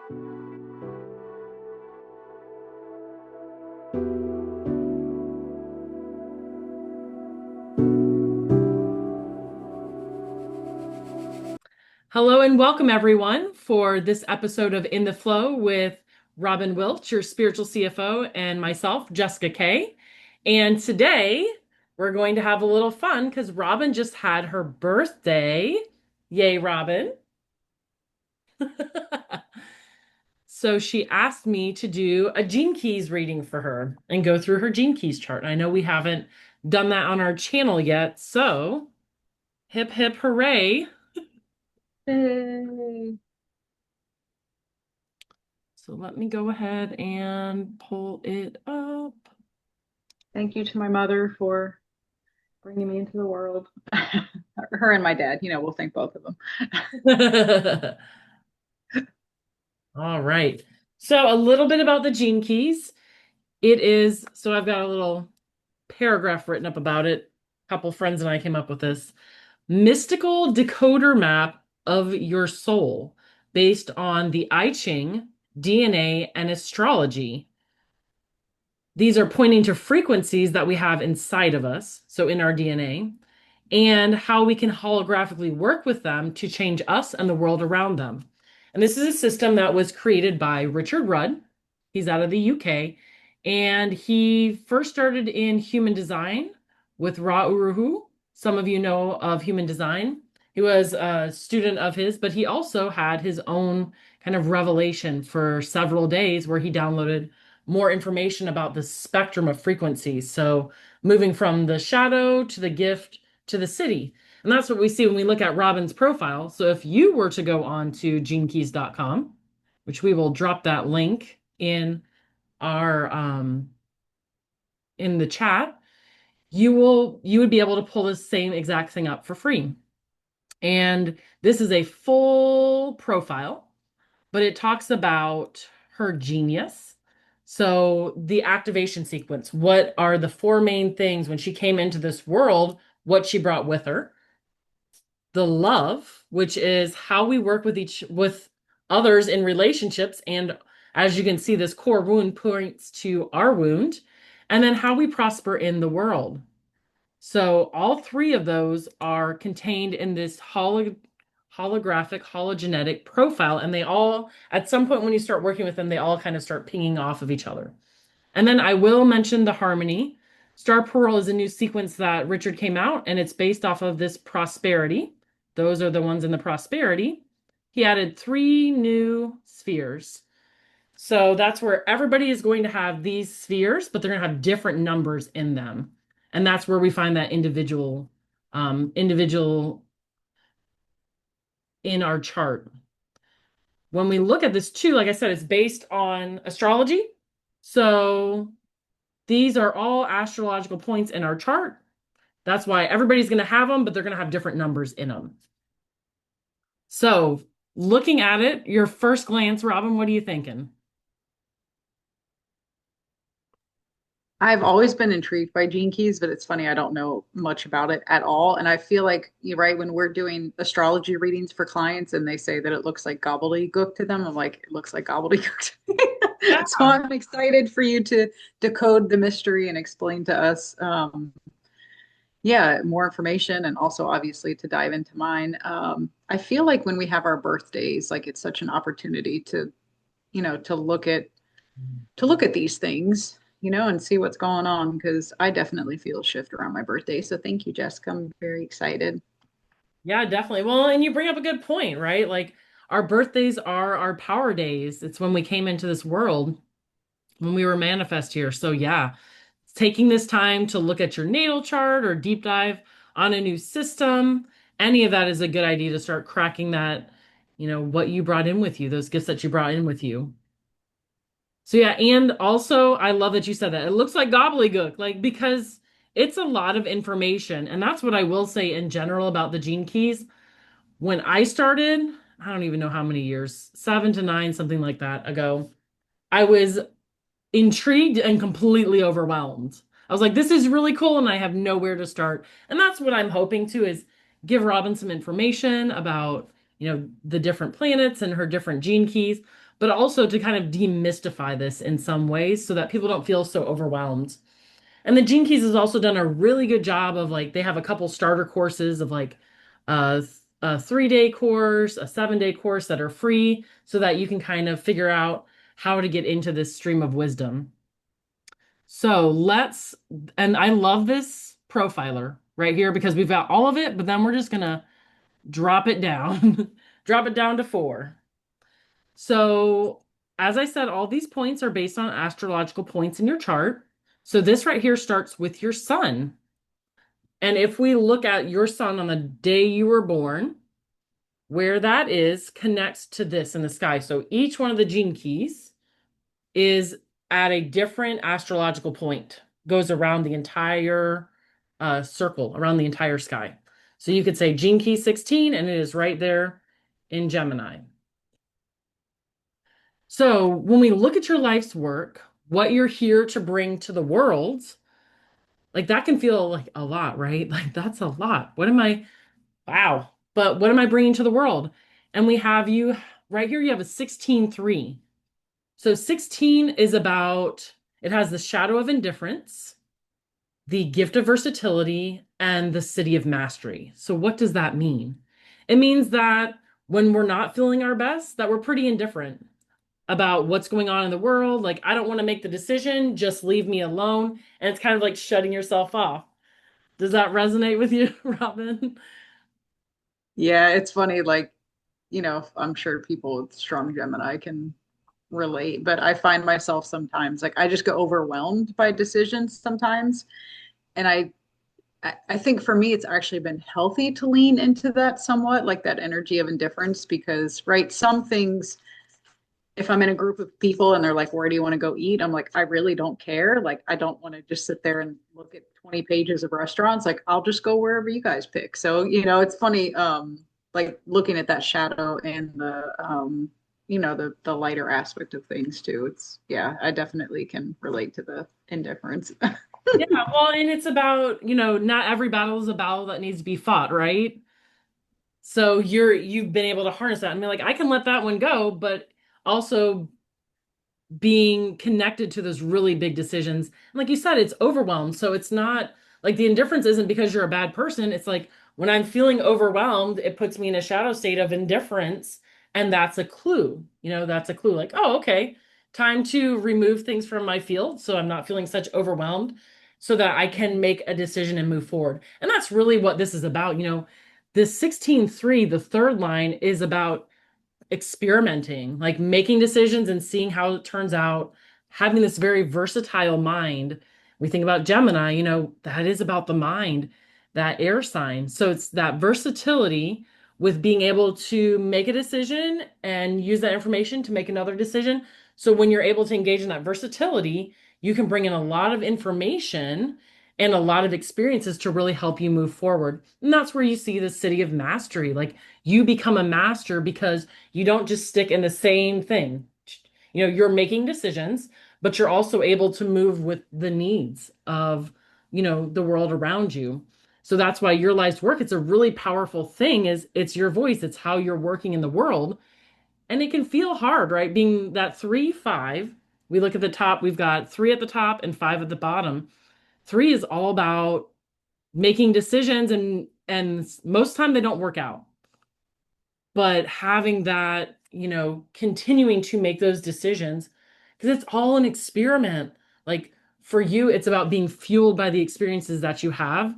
Hello and welcome everyone for this episode of In the Flow with Robin Wilch, your spiritual CFO, and myself, Jessica Kay. And today we're going to have a little fun because Robin just had her birthday. Yay, Robin. So she asked me to do a Gene Keys reading for her and go through her Gene Keys chart. I know we haven't done that on our channel yet, so hip hip hooray. Yay. So let me go ahead and pull it up. Thank you to my mother for bringing me into the world. Her and my dad, we'll thank both of them. All right. So a little bit about the Gene Keys. So I've got a little paragraph written up about it. A couple friends and I came up with this. Mystical decoder map of your soul based on the I Ching, DNA, and astrology. These are pointing to frequencies that we have inside of us, so in our DNA, and how we can holographically work with them to change us and the world around them. And this is a system that was created by Richard Rudd. He's out of the UK, and he first started in human design with Ra Uru Hu. Some of you know of human design. He was a student of his, but he also had his own kind of revelation for several days where he downloaded more information about the spectrum of frequencies. So moving from the shadow to the gift to the city. And that's what we see when we look at Robin's profile. So if you were to go on to genekeys.com, which we will drop that link in our in the chat, you would be able to pull the same exact thing up for free. And this is a full profile, but it talks about her genius. So the activation sequence, what are the four main things when she came into this world, what she brought with her? The love, which is how we work with others in relationships. And as you can see, this core wound points to our wound, and then how we prosper in the world. So all three of those are contained in this holographic, hologenetic profile. And they all, at some point when you start working with them, they all kind of start pinging off of each other. And then I will mention the harmony. Star Pearl is a new sequence that Richard came out, and it's based off of this prosperity. Those are the ones in the prosperity. He added 3 new spheres. So that's where everybody is going to have these spheres, but they're going to have different numbers in them. And that's where we find that individual in our chart. When we look at this too, like I said, it's based on astrology. So these are all astrological points in our chart. That's why everybody's going to have them, but they're going to have different numbers in them. So looking at it, your first glance, Robin, what are you thinking? I've always been intrigued by Gene Keys, but it's funny, I don't know much about it at all. And I feel like you're right, when we're doing astrology readings for clients and they say that it looks like gobbledygook to them, I'm like, it looks like gobbledygook to me. Yeah. So I'm excited for you to decode the mystery and explain to us, yeah, more information, and also obviously to dive into mine. I feel like when we have our birthdays, like it's such an opportunity to, to look at these things, and see what's going on, because I definitely feel a shift around my birthday. So thank you, Jessica. I'm very excited. Yeah, definitely. Well, and you bring up a good point, right? Like our birthdays are our power days. It's when we came into this world, when we were manifest here. So yeah, taking this time to look at your natal chart or deep dive on a new system, any of that is a good idea to start cracking that, what you brought in with you, those gifts that you brought in with you. So yeah, and also I love that you said that. It looks like gobbledygook, like because it's a lot of information. And that's what I will say in general about the Gene Keys. When I started, I don't even know how many years, 7 to 9, something like that ago, I was intrigued and completely overwhelmed. I was like, this is really cool, and I have nowhere to start. And that's what I'm hoping to is give Robin some information about, the different planets and her different gene keys, but also to kind of demystify this in some ways so that people don't feel so overwhelmed. And the Gene Keys has also done a really good job of like they have a couple starter courses of like a, a 3 day course, a 7 day course that are free so that you can kind of figure out how to get into this stream of wisdom. So and I love this profiler right here because we've got all of it, but then we're just gonna drop it down, drop it down to 4. So, as I said, all these points are based on astrological points in your chart. So, this right here starts with your sun. And if we look at your sun on the day you were born, where that is connects to this in the sky. So, each one of the gene keys is at a different astrological point, goes around the entire circle, around the entire sky. So, you could say gene key 16, and it is right there in Gemini. So when we look at your life's work, what you're here to bring to the world, like that can feel like a lot, right? Like that's a lot. Wow. But what am I bringing to the world? And we have you right here, you have a 16-3. So 16 is about, it has the shadow of indifference, the gift of versatility, and the city of mastery. So what does that mean? It means that when we're not feeling our best, that we're pretty indifferent about what's going on in the world. Like, I don't want to make the decision, just leave me alone. And it's kind of like shutting yourself off. Does that resonate with you, Robin? Yeah, it's funny. Like, I'm sure people with strong Gemini can relate, but I find myself sometimes like I just get overwhelmed by decisions sometimes. And I think for me, it's actually been healthy to lean into that somewhat, like that energy of indifference, because, right, some things, if I'm in a group of people and they're like, where do you want to go eat? I'm like, I really don't care. Like, I don't want to just sit there and look at 20 pages of restaurants. Like, I'll just go wherever you guys pick. So, it's funny, like looking at that shadow and the lighter aspect of things too. Yeah, I definitely can relate to the indifference. Yeah, well, and it's about, not every battle is a battle that needs to be fought, right? So you've been able to harness that. I mean, like I can let that one go, but also being connected to those really big decisions. And like you said, it's overwhelmed. So it's not like the indifference isn't because you're a bad person. It's like when I'm feeling overwhelmed, it puts me in a shadow state of indifference. And that's a clue. That's a clue like, oh, okay, time to remove things from my field. So I'm not feeling such overwhelmed so that I can make a decision and move forward. And that's really what this is about. This 16-3, the third line is about experimenting, like making decisions and seeing how it turns out, having this very versatile mind. We think about Gemini, that is about the mind, that air sign. So it's that versatility with being able to make a decision and use that information to make another decision. So when you're able to engage in that versatility, you can bring in a lot of information and a lot of experiences to really help you move forward. And that's where you see the city of mastery. Like you become a master because you don't just stick in the same thing. You're making decisions, but you're also able to move with the needs of, the world around you. So that's why your life's work, it's a really powerful thing is it's your voice, it's how you're working in the world. And it can feel hard, right? Being that 3-5, we look at the top, we've got 3 at the top and 5 at the bottom. 3 is all about making decisions and most time they don't work out, but having that, continuing to make those decisions because it's all an experiment. Like for you, it's about being fueled by the experiences that you have,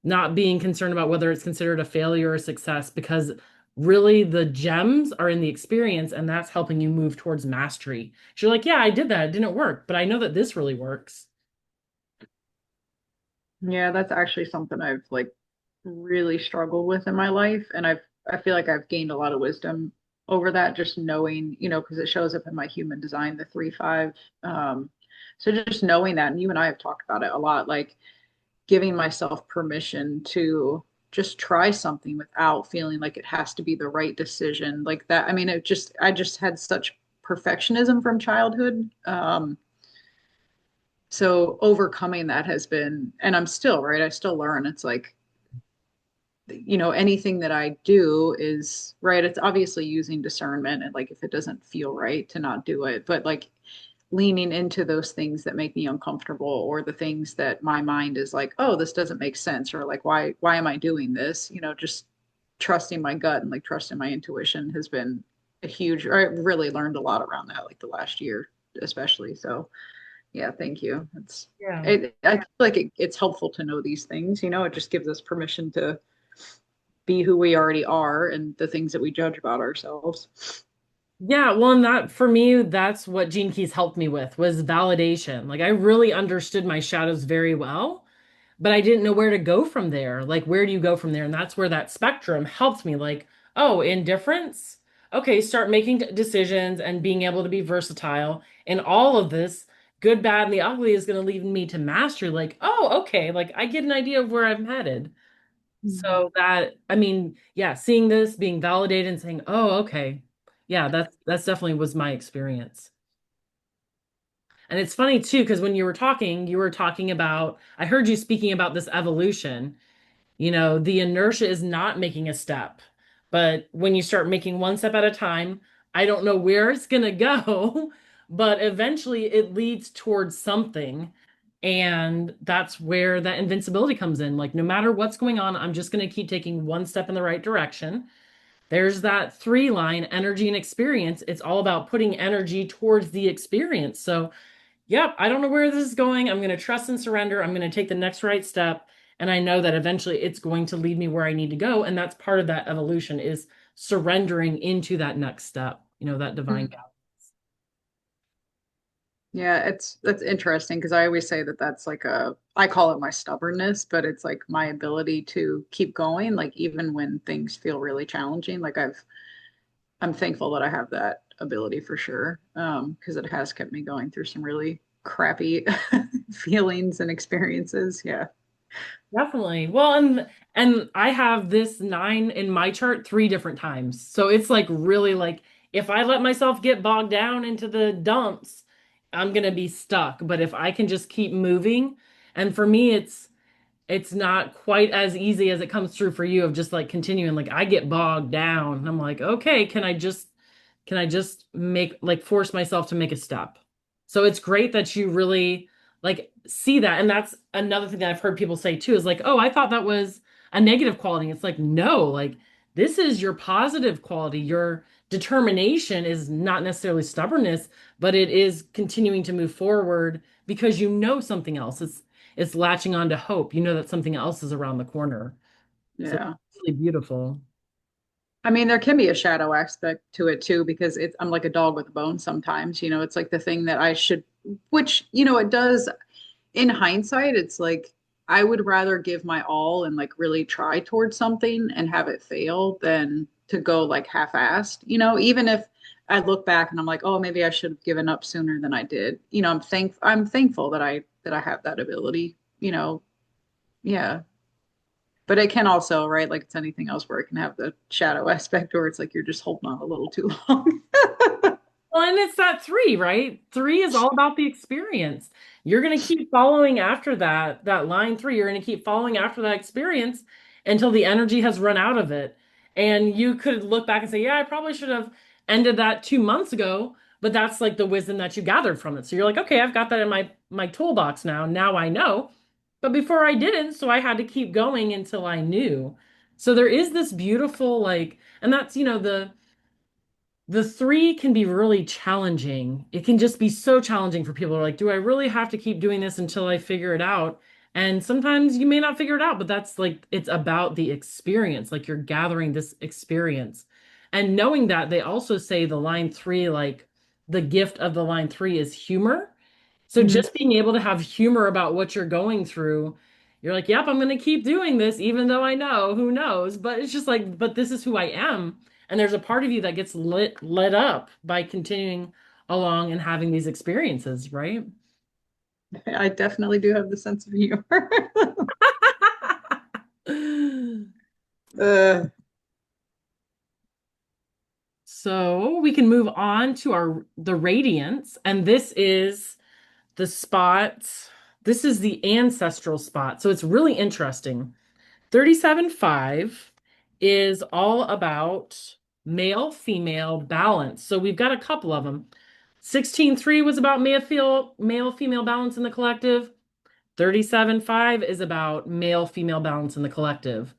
not being concerned about whether it's considered a failure or a success, because really the gems are in the experience and that's helping you move towards mastery. You're like, yeah, I did that. It didn't work, but I know that this really works. Yeah, that's actually something I've like really struggled with in my life. And I feel like I've gained a lot of wisdom over that, just knowing, because it shows up in my human design, the 3-5. So just knowing that, and you and I have talked about it a lot, like giving myself permission to just try something without feeling like it has to be the right decision. Like that. I mean, I just had such perfectionism from childhood. So overcoming that has been, and I'm still, right? I still learn. It's like anything that I do is right. It's obviously using discernment and like if it doesn't feel right to not do it, but like leaning into those things that make me uncomfortable or the things that my mind is like, oh, this doesn't make sense or like why am I doing this? Just trusting my gut and like trusting my intuition has been a huge I really learned a lot around that like the last year especially. So yeah, thank you. Yeah. I feel like it's helpful to know these things, it just gives us permission to be who we already are and the things that we judge about ourselves. Yeah, well, and that for me, that's what Gene Keys helped me with was validation. Like I really understood my shadows very well, but I didn't know where to go from there. Like, where do you go from there? And that's where that spectrum helped me. Like, oh, indifference. Okay, start making decisions and being able to be versatile. And all of this, good, bad, and the ugly, is going to lead me to mastery. Like, oh, okay, like I get an idea of where I'm headed. Mhm. So that, I mean, yeah, seeing this, being validated and saying, oh, okay. Yeah, that's definitely was my experience. And it's funny too, because when you were talking about, I heard you speaking about this evolution. The inertia is not making a step. But when you start making one step at a time, I don't know where it's going to go, but eventually it leads towards something. And that's where that invincibility comes in. Like, no matter what's going on, I'm just going to keep taking one step in the right direction. There's that three line energy and experience. It's all about putting energy towards the experience. So, yep, I don't know where this is going. I'm going to trust and surrender. I'm going to take the next right step. And I know that eventually it's going to lead me where I need to go. And that's part of that evolution is surrendering into that next step, that divine Mhm. guidance. Yeah, that's interesting because I always say that that's like I call it my stubbornness, but it's like my ability to keep going, like even when things feel really challenging. Like I'm thankful that I have that ability for sure. Because it has kept me going through some really crappy feelings and experiences. Yeah. Definitely. Well, and I have this nine in my chart three different times. So it's like really like if I let myself get bogged down into the dumps, I'm gonna be stuck. But if I can just keep moving, and for me it's not quite as easy as it comes through for you of just like continuing. Like I get bogged down. And I'm like, okay, can I just make like force myself to make a step? So it's great that you really like see that. And that's another thing that I've heard people say too is like, oh, I thought that was a negative quality. It's like, no, like this is your positive quality. Your determination is not necessarily stubbornness, but it is continuing to move forward because you know something else. It's latching on to hope. You know that something else is around the corner. So Yeah. it's really beautiful. I mean, there can be a shadow aspect to it too, because I'm like a dog with a bone sometimes. It's like the thing that I should, which, it does in hindsight, it's like I would rather give my all and like really try towards something and have it fail than to go like half-assed, even if I look back and I'm like, oh, maybe I should have given up sooner than I did. I'm thankful that I have that ability, yeah. But it can also, right, like it's anything else where it can have the shadow aspect or it's like you're just holding on a little too long. Well, and it's that three, right? Three is all about the experience. You're going to keep following after that line three. You're going to keep following after that experience until the energy has run out of it. And you could look back and say, yeah, I probably should have ended that 2 months ago, but that's like the wisdom that you gathered from it. So you're like, okay, I've got that in my toolbox now. Now I know. But before I didn't, so I had to keep going until I knew. So there is this beautiful like, and that's, the three can be really challenging. It can just be so challenging for people. Who are like, do I really have to keep doing this until I figure it out? And sometimes you may not figure it out, but that's like, it's about the experience. Like you're gathering this experience. And knowing that, they also say the line three, like the gift of the line three is humor. So Mhm. just being able to have humor about what you're going through, you're like, yep, I'm going to keep doing this, even though I know, who knows? But it's just like, but this is who I am. And there's a part of you that gets lit up by continuing along and having these experiences, right? I definitely do have the sense of humor. uh, So we can move on to the radiance, and this is the spot. This is the ancestral spot. So it's really interesting. 37.5 is all about male female balance. So we've got a couple of them. 16.3 was about male female balance in the collective. 37.5 is about male female balance in the collective.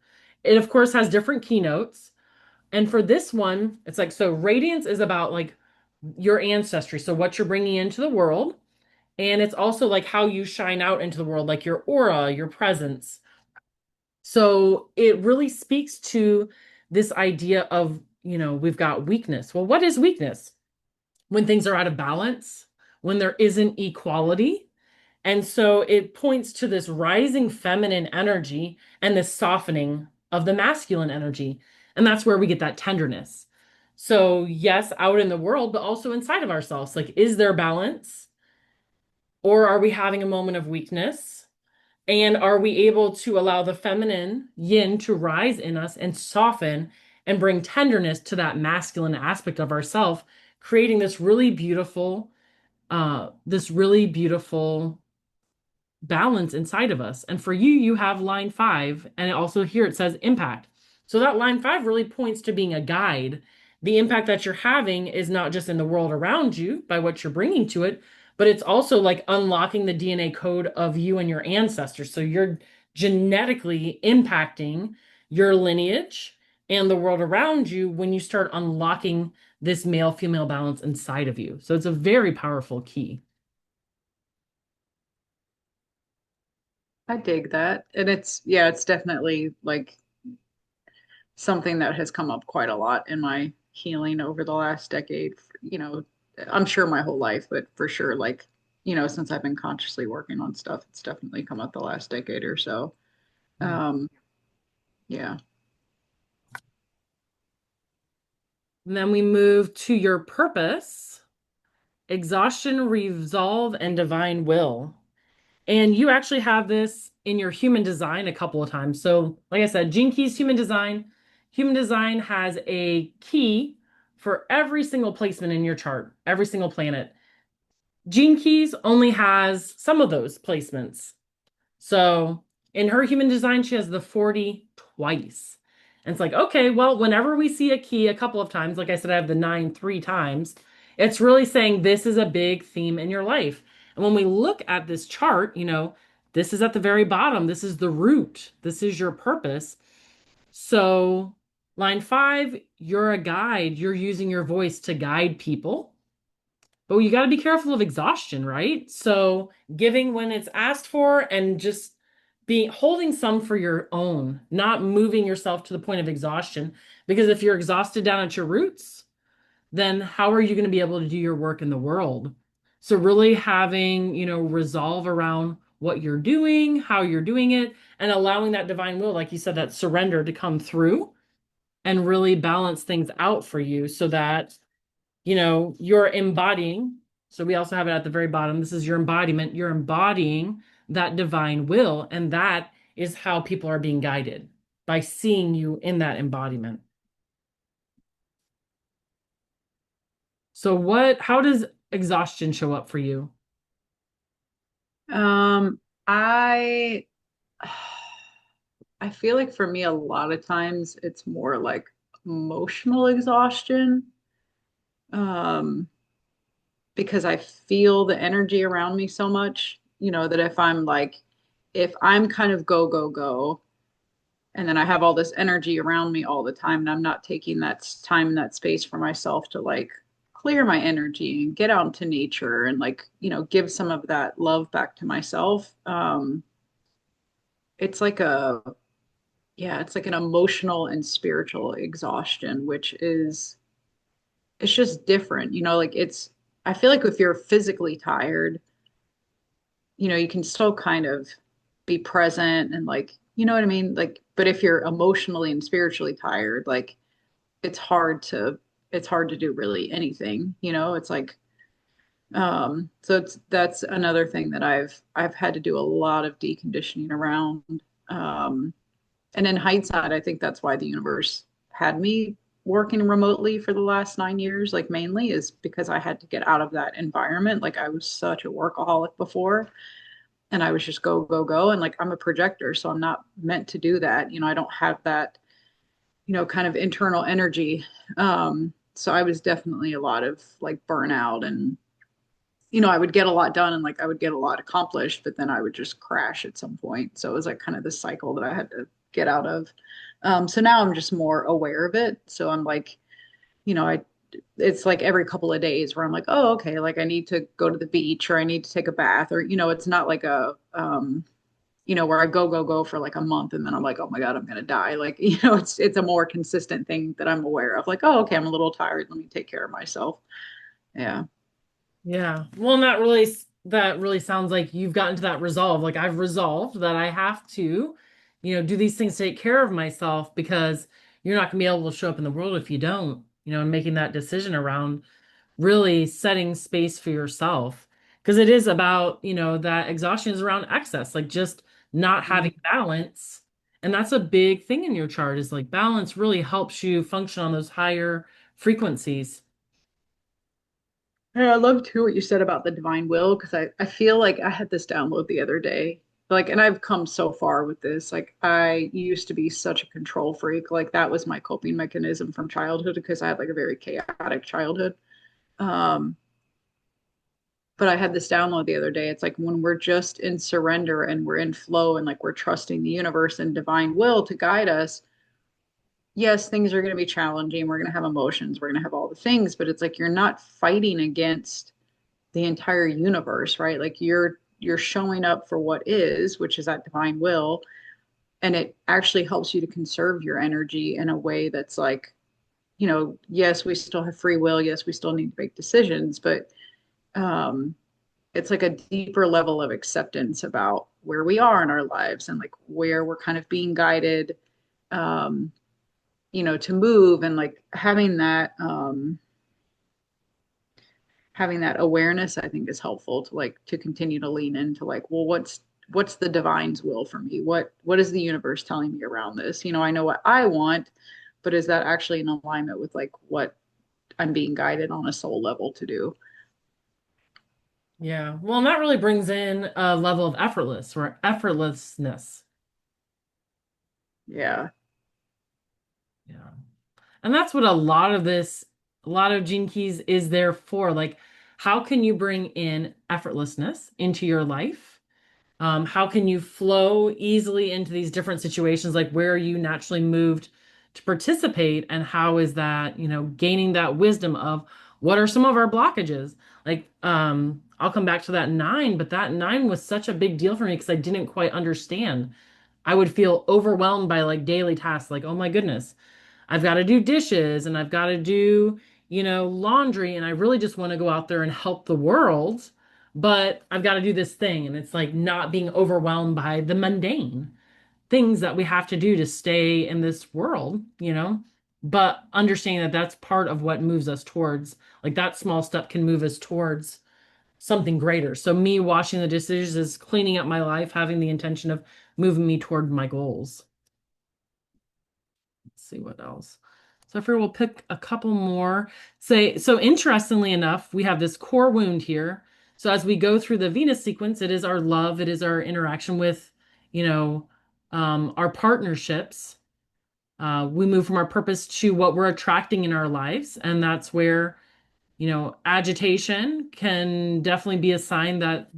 It, of course, has different keynotes. And for this one, it's like, so radiance is about like your ancestry. So what you're bringing into the world. And it's also like how you shine out into the world, like your aura, your presence. So it really speaks to this idea of, we've got weakness. Well, what is weakness? When things are out of balance, when there isn't equality. And so it points to this rising feminine energy and this softening of the masculine energy. And that's where we get that tenderness. So, yes, out in the world, but also inside of ourselves. Like, is there balance? Or are we having a moment of weakness? And are we able to allow the feminine yin to rise in us and soften and bring tenderness to that masculine aspect of ourself, creating this really beautiful balance inside of us. And for you, you have line 5, and also here it says impact. So that line 5 really points to being a guide. The impact that you're having is not just in the world around you by what you're bringing to it, but it's also like unlocking the DNA code of you and your ancestors. So you're genetically impacting your lineage and the world around you when you start unlocking this male female balance inside of you. So it's a very powerful key. I dig that. And yeah, it's definitely like something that has come up quite a lot in my healing over the last decade. I'm sure my whole life, but for sure, like, since I've been consciously working on stuff, it's definitely come up the last decade or so. Um, yeah. And then we move to your purpose, exhaustion, resolve, and divine will. And you actually have this in your human design a couple of times. So, like I said, Gene Keys Human Design. Human Design has a key for every single placement in your chart, every single planet. Gene Keys only has some of those placements. So in her human design, she has the 40 twice. And it's like, okay, well, whenever we see a key a couple of times, like I said, I have the 9 3 times, it's really saying this is a big theme in your life. And when we look at this chart, this is at the very bottom. This is the root. This is your purpose. So line 5, you're a guide. You're using your voice to guide people. But you got to be careful of exhaustion, right? So giving when it's asked for and just being holding some for your own, not moving yourself to the point of exhaustion. Because if you're exhausted down at your roots, then how are you going to be able to do your work in the world? So really having, resolve around what you're doing, how you're doing it, and allowing that divine will, like you said, that surrender to come through and really balance things out for you so that you're embodying. So we also have it at the very bottom. This is your embodiment. You're embodying that divine will. And that is how people are being guided by seeing you in that embodiment. So how does exhaustion show up for you? Um, I I feel like for me, a lot of times it's more like emotional exhaustion. Um, because I feel the energy around me so much, that if I'm kind of go, go, go, and then I have all this energy around me all the time, and I'm not taking that time and that space for myself to like clear my energy and get out into nature and like, give some of that love back to myself. It's like it's like an emotional and spiritual exhaustion, which is, it's just different, I feel like if you're physically tired, you can still kind of be present and like, you know what I mean? Like, but if you're emotionally and spiritually tired, like it's hard to it's hard to do really anything, It's like so that's another thing that I've had to do a lot of deconditioning around. Um and in hindsight, I think that's why the universe had me working remotely for the last 9 years, like mainly is because I had to get out of that environment. Like I was such a workaholic before. and I was just go, go, go. And like I'm a projector, so I'm not meant to do that. I don't have that, kind of internal energy. So I was definitely a lot of like burnout and I would get a lot done and like I would get a lot accomplished, but then I would just crash at some point. So it was like kind of this cycle that I had to get out of. So now I'm just more aware of it. So I'm like, I it's like every couple of days where I'm like, oh, okay, like I need to go to the beach or I need to take a bath or it's not like a where I go, go, go for like a month and then I'm like, oh my God, I'm gonna die. Like, it's a more consistent thing that I'm aware of. Like, oh, okay, I'm a little tired. Let me take care of myself. Yeah. Yeah. Well, and that really sounds like you've gotten to that resolve. Like I've resolved that I have to, do these things to take care of myself because you're not gonna be able to show up in the world if you don't, and making that decision around really setting space for yourself. Because it is about, that exhaustion is around excess, like just not having Mhm. balance. And that's a big thing in your chart is like balance really helps you function on those higher frequencies. And I love too what you said about the divine will because I feel like I had this download the other day. Like, and I've come so far with this. Like, I used to be such a control freak. Like, that was my coping mechanism from childhood because I had like a very chaotic childhood. Um, but I had this download the other day. It's like when we're just in surrender and we're in flow and like we're trusting the universe and divine will to guide us. Yes, things are going to be challenging. We're going to have emotions. We're going to have all the things, but it's like you're not fighting against the entire universe, right? Like you're showing up for what is, which is that divine will, and it actually helps you to conserve your energy in a way that's like, yes, we still have free will. Yes, we still need to make decisions, but um it's like a deeper level of acceptance about where we are in our lives and like where we're kind of being guided um to move and like having that awareness I think is helpful to like to continue to lean into like, well, what's the divine's will for me? What is the universe telling me around this? I know what I want, but is that actually in alignment with like what I'm being guided on a soul level to do? Yeah. Well, and that really brings in a level of effortlessness. Yeah. Yeah. And that's what a lot of Gene Keys is there for. Like, how can you bring in effortlessness into your life? How can you flow easily into these different situations? Like, where are you naturally moved to participate? And how is that, gaining that wisdom of what are some of our blockages? Like, I'll come back to that nine, but that nine was such a big deal for me because I didn't quite understand. I would feel overwhelmed by like daily tasks, like, oh my goodness, I've got to do dishes and I've got to do, laundry. And I really just want to go out there and help the world. But I've got to do this thing. And it's like not being overwhelmed by the mundane things that we have to do to stay in this world. But understanding that that's part of what moves us towards, like that small step can move us towards something greater. So me washing the dishes is cleaning up my life, having the intention of moving me toward my goals. Let's see what else. So if we'll pick a couple more. So interestingly enough, we have this core wound here. So as we go through the Venus sequence, it is our love, it is our interaction with, our partnerships. We move from our purpose to what we're attracting in our lives, and that's where, agitation can definitely be a sign that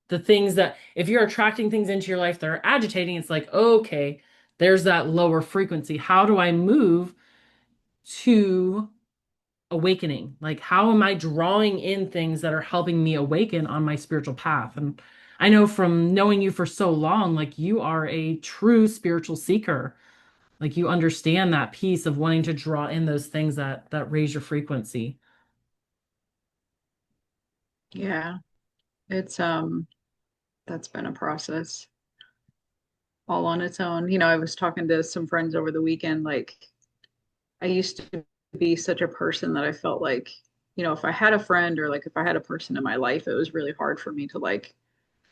the things that if you're attracting things into your life that are agitating, it's like, okay, there's that lower frequency. How do I move to awakening? Like, how am I drawing in things that are helping me awaken on my spiritual path? And I know from knowing you for so long, like you are a true spiritual seeker. Like you understand that piece of wanting to draw in those things that raise your frequency. Yeah. It's that's been a process all on its own. I was talking to some friends over the weekend. Like, I used to be such a person that I felt like, if I had a friend or like if I had a person in my life, it was really hard for me to like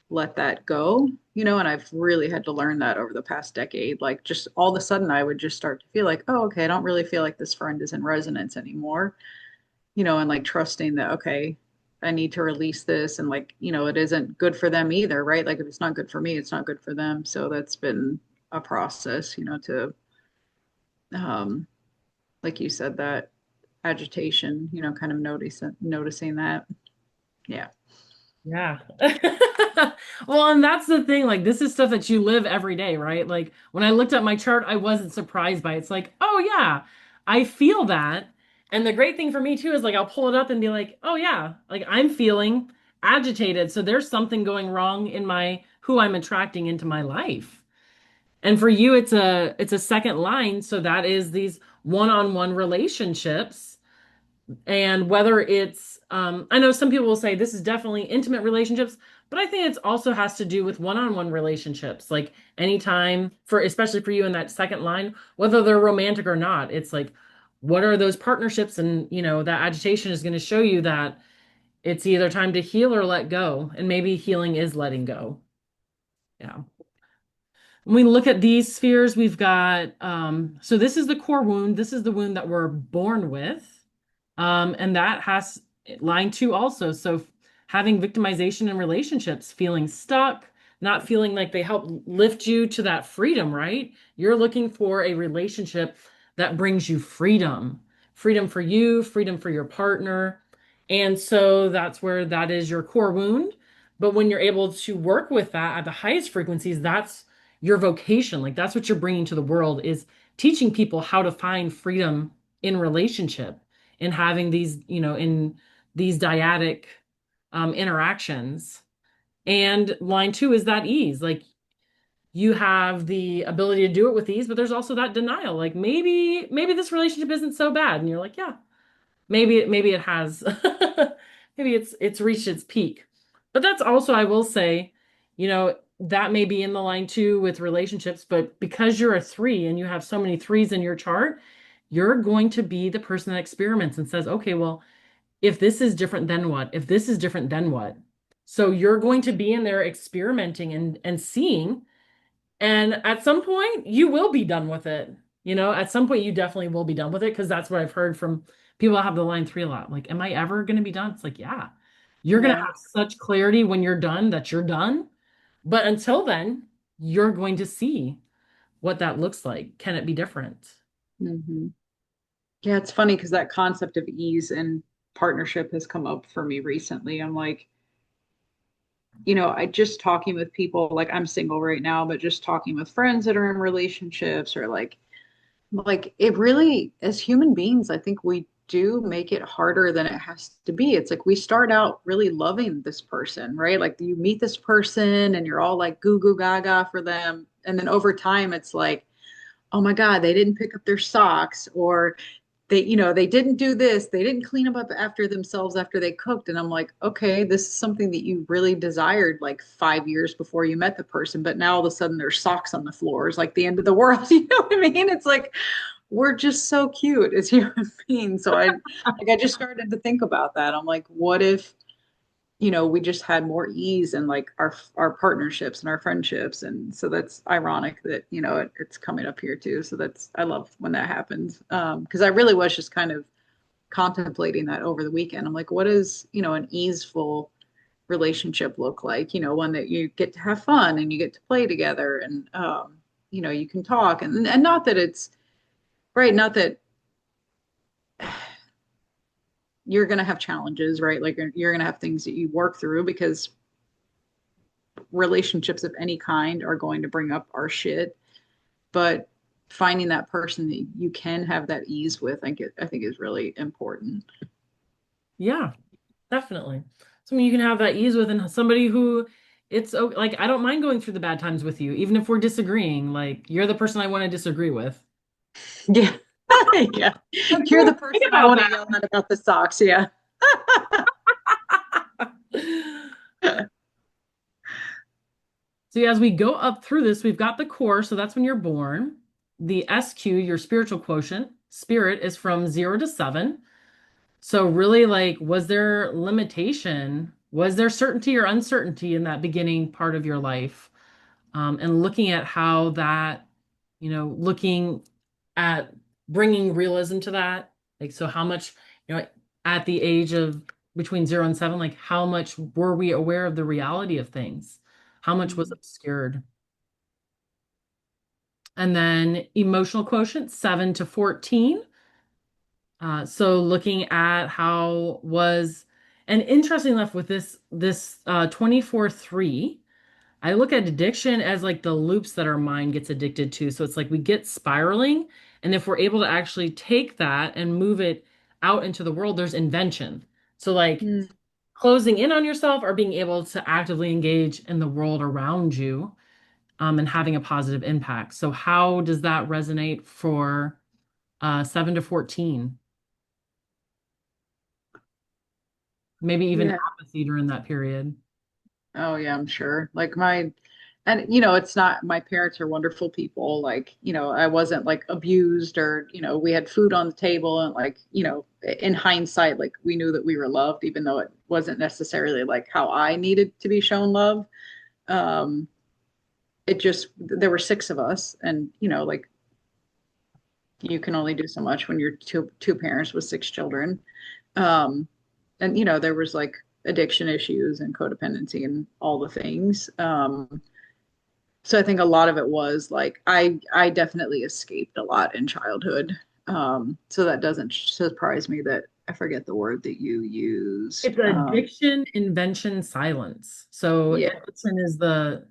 let that go, and I've really had to learn that over the past decade. Like, just all of a sudden, I would just start to feel like, oh, okay, I don't really feel like this friend is in resonance anymore, and like trusting that, okay, I need to release this, and like, it isn't good for them either, right? Like if it's not good for me, it's not good for them. So that's been a process, to um like you said, that agitation, kind of noticing that. Yeah. Yeah. Well, and that's the thing. Like, this is stuff that you live every day, right? Like, when I looked at my chart, I wasn't surprised by it. It's like, oh, yeah, I feel that. And the great thing for me, too, is like, I'll pull it up and be like, oh, yeah, like I'm feeling agitated. So there's something going wrong in my who I'm attracting into my life. And for you, it's a second line. So that is these one-on-one relationships, and whether it's I know some people will say this is definitely intimate relationships, but I think it's also has to do with one-on-one relationships, like anytime, for especially for you in that second line, whether they're romantic or not. It's like, what are those partnerships? And that agitation is going to show you that it's either time to heal or let go, and maybe healing is letting go. Yeah. When we look at these spheres, we've got so this is the core wound. This is the wound that we're born with. And that has line two also. So having victimization in relationships, feeling stuck, not feeling like they help lift you to that freedom, right? You're looking for a relationship that brings you freedom, freedom for you, freedom for your partner. And so that's where that is your core wound. But when you're able to work with that at the highest frequencies, that's your vocation. Like that's what you're bringing to the world, is teaching people how to find freedom in relationship, in having these, in these dyadic interactions. And line two is that ease. Like you have the ability to do it with ease, but there's also that denial. Like maybe this relationship isn't so bad. And you're like, yeah, maybe it has. Maybe it's reached its peak. But that's also, I will say, that may be in the line two with relationships, but because you're a three and you have so many threes in your chart, you're going to be the person that experiments and says, okay, well, if this is different, then what? If this is different, then what? So you're going to be in there experimenting and seeing, and at some point you will be done with it. At some point you definitely will be done with it, because that's what I've heard from people that have the line three a lot. Like, am I ever going to be done? It's like, yeah, you're going to Yeah. have such clarity when you're done that you're done. But until then, you're going to see what that looks like. Can it be different? Hmm. Yeah, it's funny because that concept of ease and partnership has come up for me recently. I'm like, I just talking with people, like I'm single right now, but just talking with friends that are in relationships, or like it really, as human beings, I think we do make it harder than it has to be. It's like we start out really loving this person, right? Like you meet this person and you're all like goo goo gaga for them. And then over time, it's like, oh my God, they didn't pick up their socks, or they didn't do this, they didn't clean up after themselves after they cooked. And I'm like, okay, this is something that you really desired like 5 years before you met the person, but now all of a sudden there's socks on the floor. It's like the end of the world. You know what I mean? It's like we're just so cute as human beings. So I just started to think about that. I'm like, what if we just had more ease in like our partnerships and our friendships. And so that's ironic that it's coming up here too. So that's, I love when that happens, because I really was just kind of contemplating that over the weekend. I'm like, what does an easeful relationship look like? One that you get to have fun and you get to play together, and you can talk, and not that it's right, not that you're going to have challenges, right? Like you're going to have things that you work through, because relationships of any kind are going to bring up our shit. But finding that person that you can have that ease with, I think is really important. Yeah, definitely. Something you can have that ease with, and somebody who like, I don't mind going through the bad times with you, even if we're disagreeing. Like, you're the person I want to disagree with. Yeah. Yeah. I'm You're the trying to person think I about want to yell at about the socks. Yeah. that. So yeah, as we go up through this, we've got the core, so that's when you're born. The SQ, your spiritual quotient, spirit is from 0 to 7. So really, like, was there limitation? Was there certainty or uncertainty in that beginning part of your life? And looking at how that, looking at bringing realism to that. Like, so how much, at the age of between 0 and 7, like how much were we aware of the reality of things? How much was Mm. obscured? And then emotional quotient, 7 to 14. So looking at how was, and interesting enough with this 24/3, I look at addiction as like the loops that our mind gets addicted to. So it's like we get spiraling, and if we're able to actually take that and move it out into the world, there's invention. So like Mm. closing in on yourself or being able to actively engage in the world around you, and having a positive impact. So how does that resonate for 7 to 14? Maybe even Yeah. apathy during that period. Oh yeah, I'm sure. Like and it's not, my parents are wonderful people. Like, I wasn't like abused, or, we had food on the table, and like, in hindsight, like we knew that we were loved, even though it wasn't necessarily like how I needed to be shown love. Um, it just, there were six of us, and, like you can only do so much when you're two parents with six children. Um, and there was like addiction issues and codependency and all the things. So I think a lot of it was like I definitely escaped a lot in childhood. So that doesn't surprise me that I forget the word that you used. It's addiction, invention, silence. So Yeah, addiction is the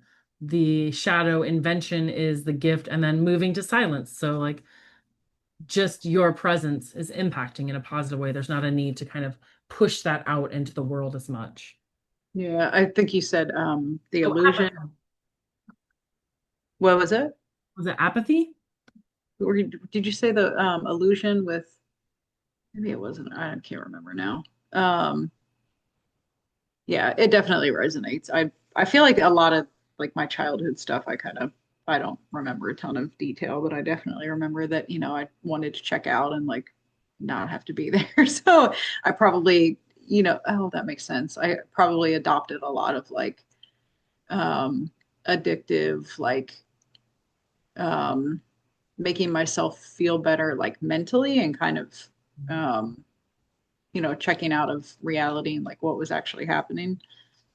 shadow, invention is the gift, and then moving to silence. So like just your presence is impacting in a positive way. There's not a need to kind of push that out into the world as much. yeah. I think you said the Oh, illusion. apathy. What was it? Was it apathy? Or did you say the illusion with? Maybe it wasn't. I can't remember now. Um, yeah, it definitely resonates. I feel like a lot of like my childhood stuff, I don't remember a ton of detail, but I definitely remember that, I wanted to check out and like not have to be there. So I probably, oh, that makes sense. I probably adopted a lot of like addictive, like um making myself feel better like mentally, and kind of um, checking out of reality and like what was actually happening.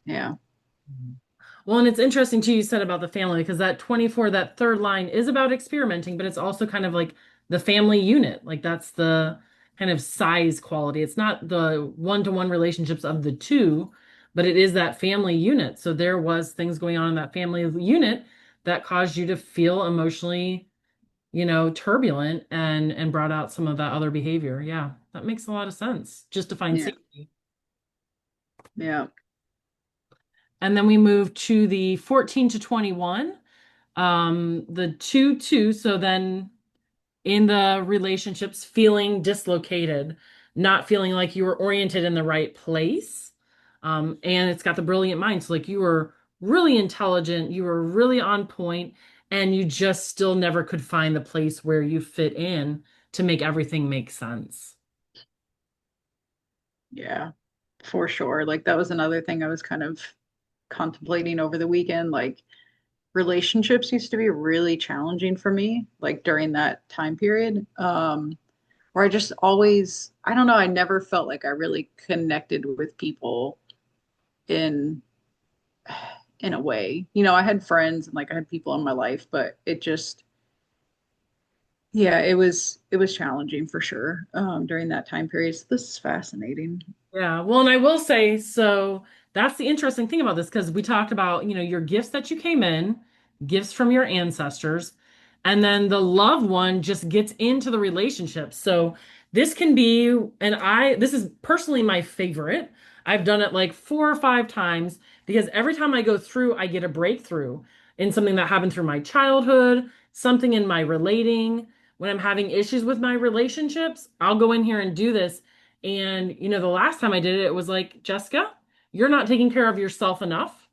Yeah. Well, and it's interesting too, you said about the family, because that 24, that third line is about experimenting, but it's also kind of like the family unit. Like that's the kind of size quality. It's not the one-to-one relationships of the two, but it is that family unit. So there was things going on in that family unit that caused you to feel emotionally, turbulent and brought out some of that other behavior. Yeah, that makes a lot of sense. Just to find Yeah. safety. Yeah. And then we move to the 14 to 21. The 2 2, so then in the relationships, feeling dislocated, not feeling like you were oriented in the right place. And it's got the brilliant mind. So, like, you were really intelligent, you were really on point, and you just still never could find the place where you fit in to make everything make sense. Yeah. For sure. Like that was another thing I was kind of contemplating over the weekend. Like relationships used to be really challenging for me, like during that time period. Where I just always, I don't know, I never felt like I really connected with people in in a way. I had friends and like I had people in my life, but it just, yeah, it was challenging for sure during that time period. So this is fascinating. Yeah, well, and I will say, so that's the interesting thing about this, because we talked about, your gifts that you came in, gifts from your ancestors, and then the loved one just gets into the relationship. So this can be, this is personally my favorite. I've done it like 4 or 5 times because every time I go through, I get a breakthrough in something that happened through my childhood, something in my relating. When I'm having issues with my relationships, I'll go in here and do this, and, the last time I did it, it was like, Jessica, you're not taking care of yourself enough,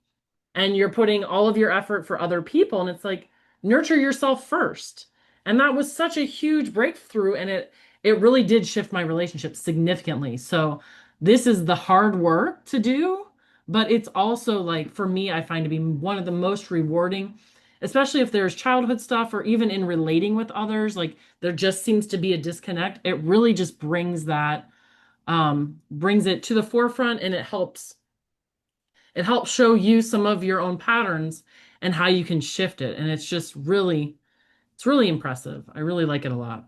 and you're putting all of your effort for other people. And it's like, nurture yourself first. And that was such a huge breakthrough. And it really did shift my relationship significantly. So this is the hard work to do, but it's also like, for me, I find to be one of the most rewarding, especially if there's childhood stuff or even in relating with others. Like there just seems to be a disconnect. It really just brings that brings it to the forefront, and it helps show you some of your own patterns and how you can shift it. And it's really impressive. I really like it a lot.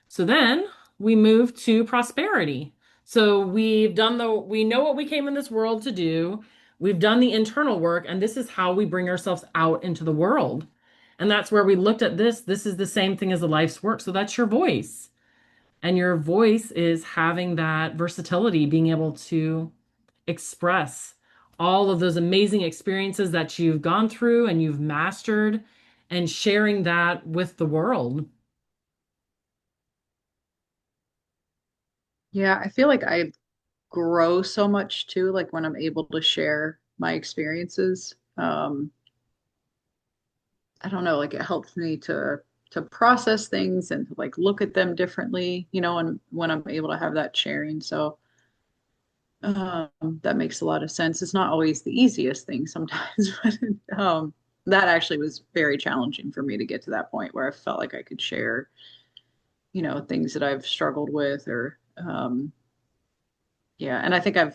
So then we move to prosperity. So we know what we came in this world to do. We've done the internal work, and this is how we bring ourselves out into the world. And that's where we looked at this. This is the same thing as a life's work. So that's your voice. And your voice is having that versatility, being able to express all of those amazing experiences that you've gone through and you've mastered and sharing that with the world. Yeah, I feel like I grow so much too, like when I'm able to share my experiences. I don't know, like it helps me to process things and to like look at them differently, and when I'm able to have that sharing. So that makes a lot of sense. It's not always the easiest thing sometimes, but that actually was very challenging for me to get to that point where I felt like I could share, things that I've struggled with or yeah, and I think I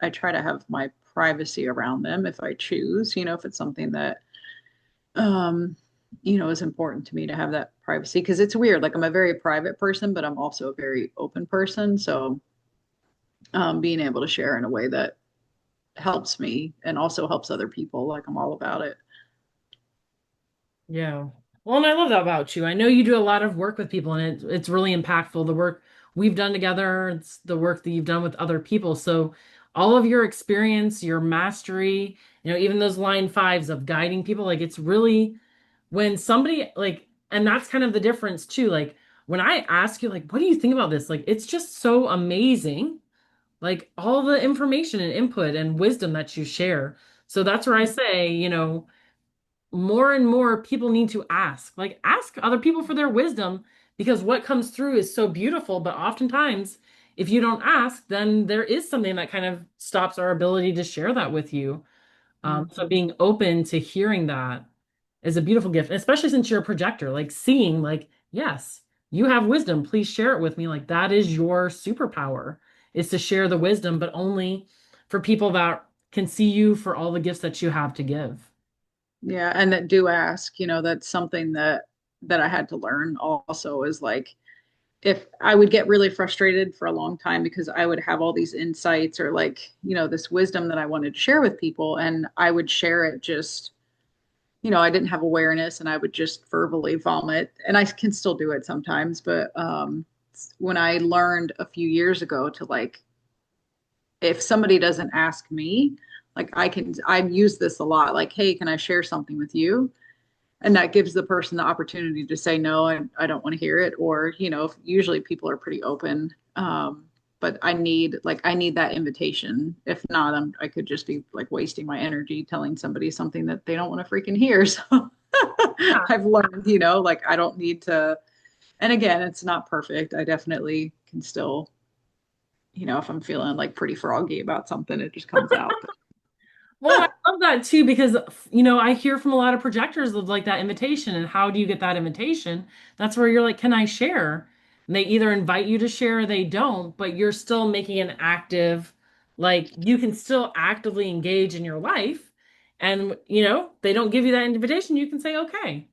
try to have my privacy around them if I choose, if it's something that um is important to me to have that privacy because it's weird. Like I'm a very private person, but I'm also a very open person. So being able to share in a way that helps me and also helps other people, like I'm all about it. Yeah. Well, and I love that about you. I know you do a lot of work with people, and it's really impactful. The work we've done together, it's the work that you've done with other people. So all of your experience, your mastery, even those line fives of guiding people, like it's really when somebody like, and that's kind of the difference too. Like when I ask you, like, what do you think about this? Like, it's just so amazing. Like all the information and input and wisdom that you share. So that's where I say, more and more people need to ask. Like, ask other people for their wisdom because what comes through is so beautiful. But oftentimes, if you don't ask, then there is something that kind of stops our ability to share that with you. So Mhm. being open to hearing that is a beautiful gift, especially since you're a projector, like seeing, like, yes, you have wisdom. Please share it with me. Like, that is your superpower, is to share the wisdom, but only for people that can see you for all the gifts that you have to give. Yeah, and that do ask, that's something that I had to learn also is like if I would get really frustrated for a long time because I would have all these insights or like, this wisdom that I wanted to share with people and I would share it just, I didn't have awareness and I would just verbally vomit and I can still do it sometimes, but when I learned a few years ago to like if somebody doesn't ask me, like I've used this a lot, like, hey, can I share something with you? And that gives the person the opportunity to say no, I don't want to hear it. Or, usually people are pretty open. But I need that invitation. If not, I could just be like wasting my energy telling somebody something that they don't want to freaking hear. So I've learned, like I don't need to. And again, it's not perfect. I definitely can still, if I'm feeling like pretty froggy about something, it just comes out. Well, and I love that too because I hear from a lot of projectors of like that invitation and how do you get that invitation? That's where you're like, can I share? And they either invite you to share or they don't, but you're still making an active, like you can still actively engage in your life. And they don't give you that invitation, you can say, okay.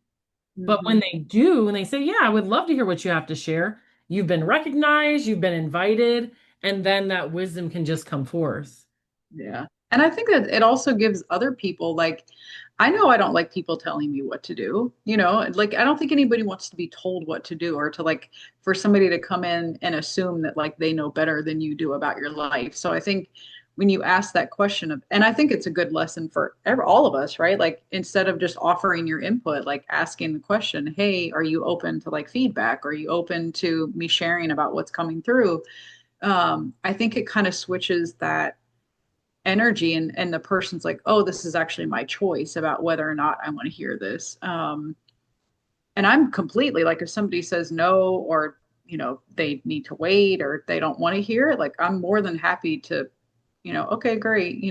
But when Hmm. they do, when they say, yeah, I would love to hear what you have to share, you've been recognized, you've been invited, and then that wisdom can just come forth. Yeah. And I think that it also gives other people like I know I don't like people telling me what to do, like I don't think anybody wants to be told what to do or to like for somebody to come in and assume that like they know better than you do about your life. So I think when you ask that question of and I think it's a good lesson for all of us, right? Like instead of just offering your input, like asking the question, "Hey, are you open to like feedback? Are you open to me sharing about what's coming through?" I think it kind of switches that energy and the person's like, oh, this is actually my choice about whether or not I want to hear this. And I'm completely like if somebody says no or they need to wait or they don't want to hear it, like I'm more than happy to, okay, great,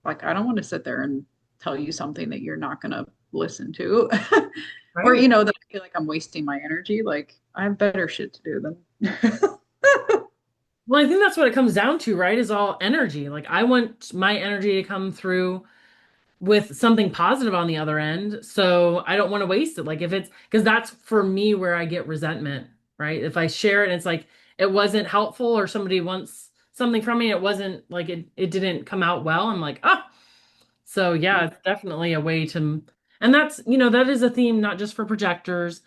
like I don't want to sit there and tell you something that you're not going to listen to or Right. that I feel like I'm wasting my energy. Like I have better shit to do than. Well, I think that's what it comes down to, right? Is all energy. Like I want my energy to come through with something positive on the other end. So I don't want to waste it. Like if it's because that's for me where I get resentment, right? If I share it and it's like it wasn't helpful or somebody wants something from me, it wasn't like it didn't come out well. I'm like, ah, so yeah, it's definitely a way to, and that's, that is a theme not just for projectors,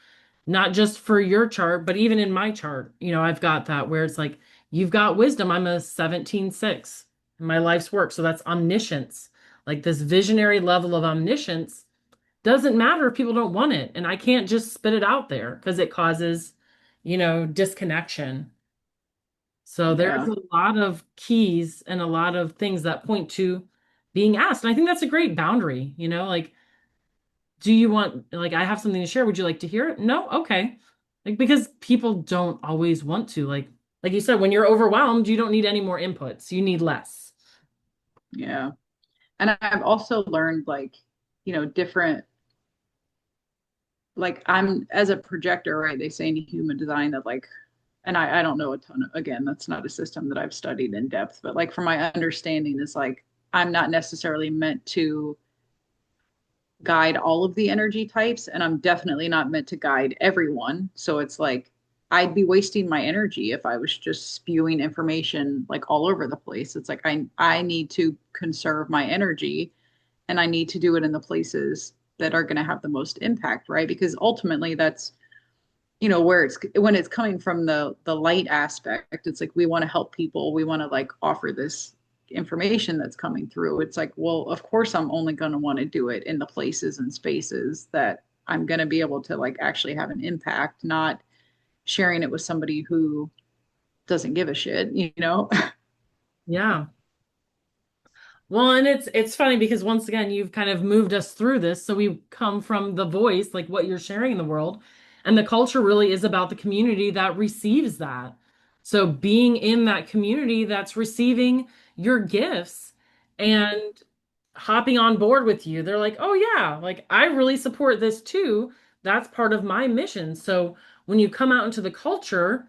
not just for your chart, but even in my chart, I've got that where it's like, you've got wisdom. I'm a 17/6 in my life's work. So that's omniscience. Like this visionary level of omniscience doesn't matter if people don't want it. And I can't just spit it out there because it causes, disconnection. So there's Yeah, a lot of keys and a lot of things that point to being asked. And I think that's a great boundary, like, do you want, like, I have something to share. Would you like to hear it? No? Okay. Like, because people don't always want to. Like you said, when you're overwhelmed, you don't need any more inputs. You need less. yeah. And I've also learned like, different, like I'm as a projector, right? They say in human design that like, and I don't know a ton of, again, that's not a system that I've studied in depth, but like from my understanding is like, I'm not necessarily meant to guide all of the energy types, and I'm definitely not meant to guide everyone. So it's like, I'd be wasting my energy if I was just spewing information like all over the place. It's like I need to conserve my energy and I need to do it in the places that are going to have the most impact, right? Because ultimately that's, where it's when it's coming from the light aspect, it's like we want to help people, we want to like offer this information that's coming through. It's like, well, of course I'm only going to want to do it in the places and spaces that I'm going to be able to like actually have an impact, not sharing it with somebody who doesn't give a shit. Yeah. Well, and it's funny because once again, you've kind of moved us through this. So we come from the voice, like what you're sharing in the world. And the culture really is about the community that receives that. So being in that community that's receiving your gifts and hopping on board with you, they're like, oh yeah, like I really support this too. That's part of my mission. So when you come out into the culture,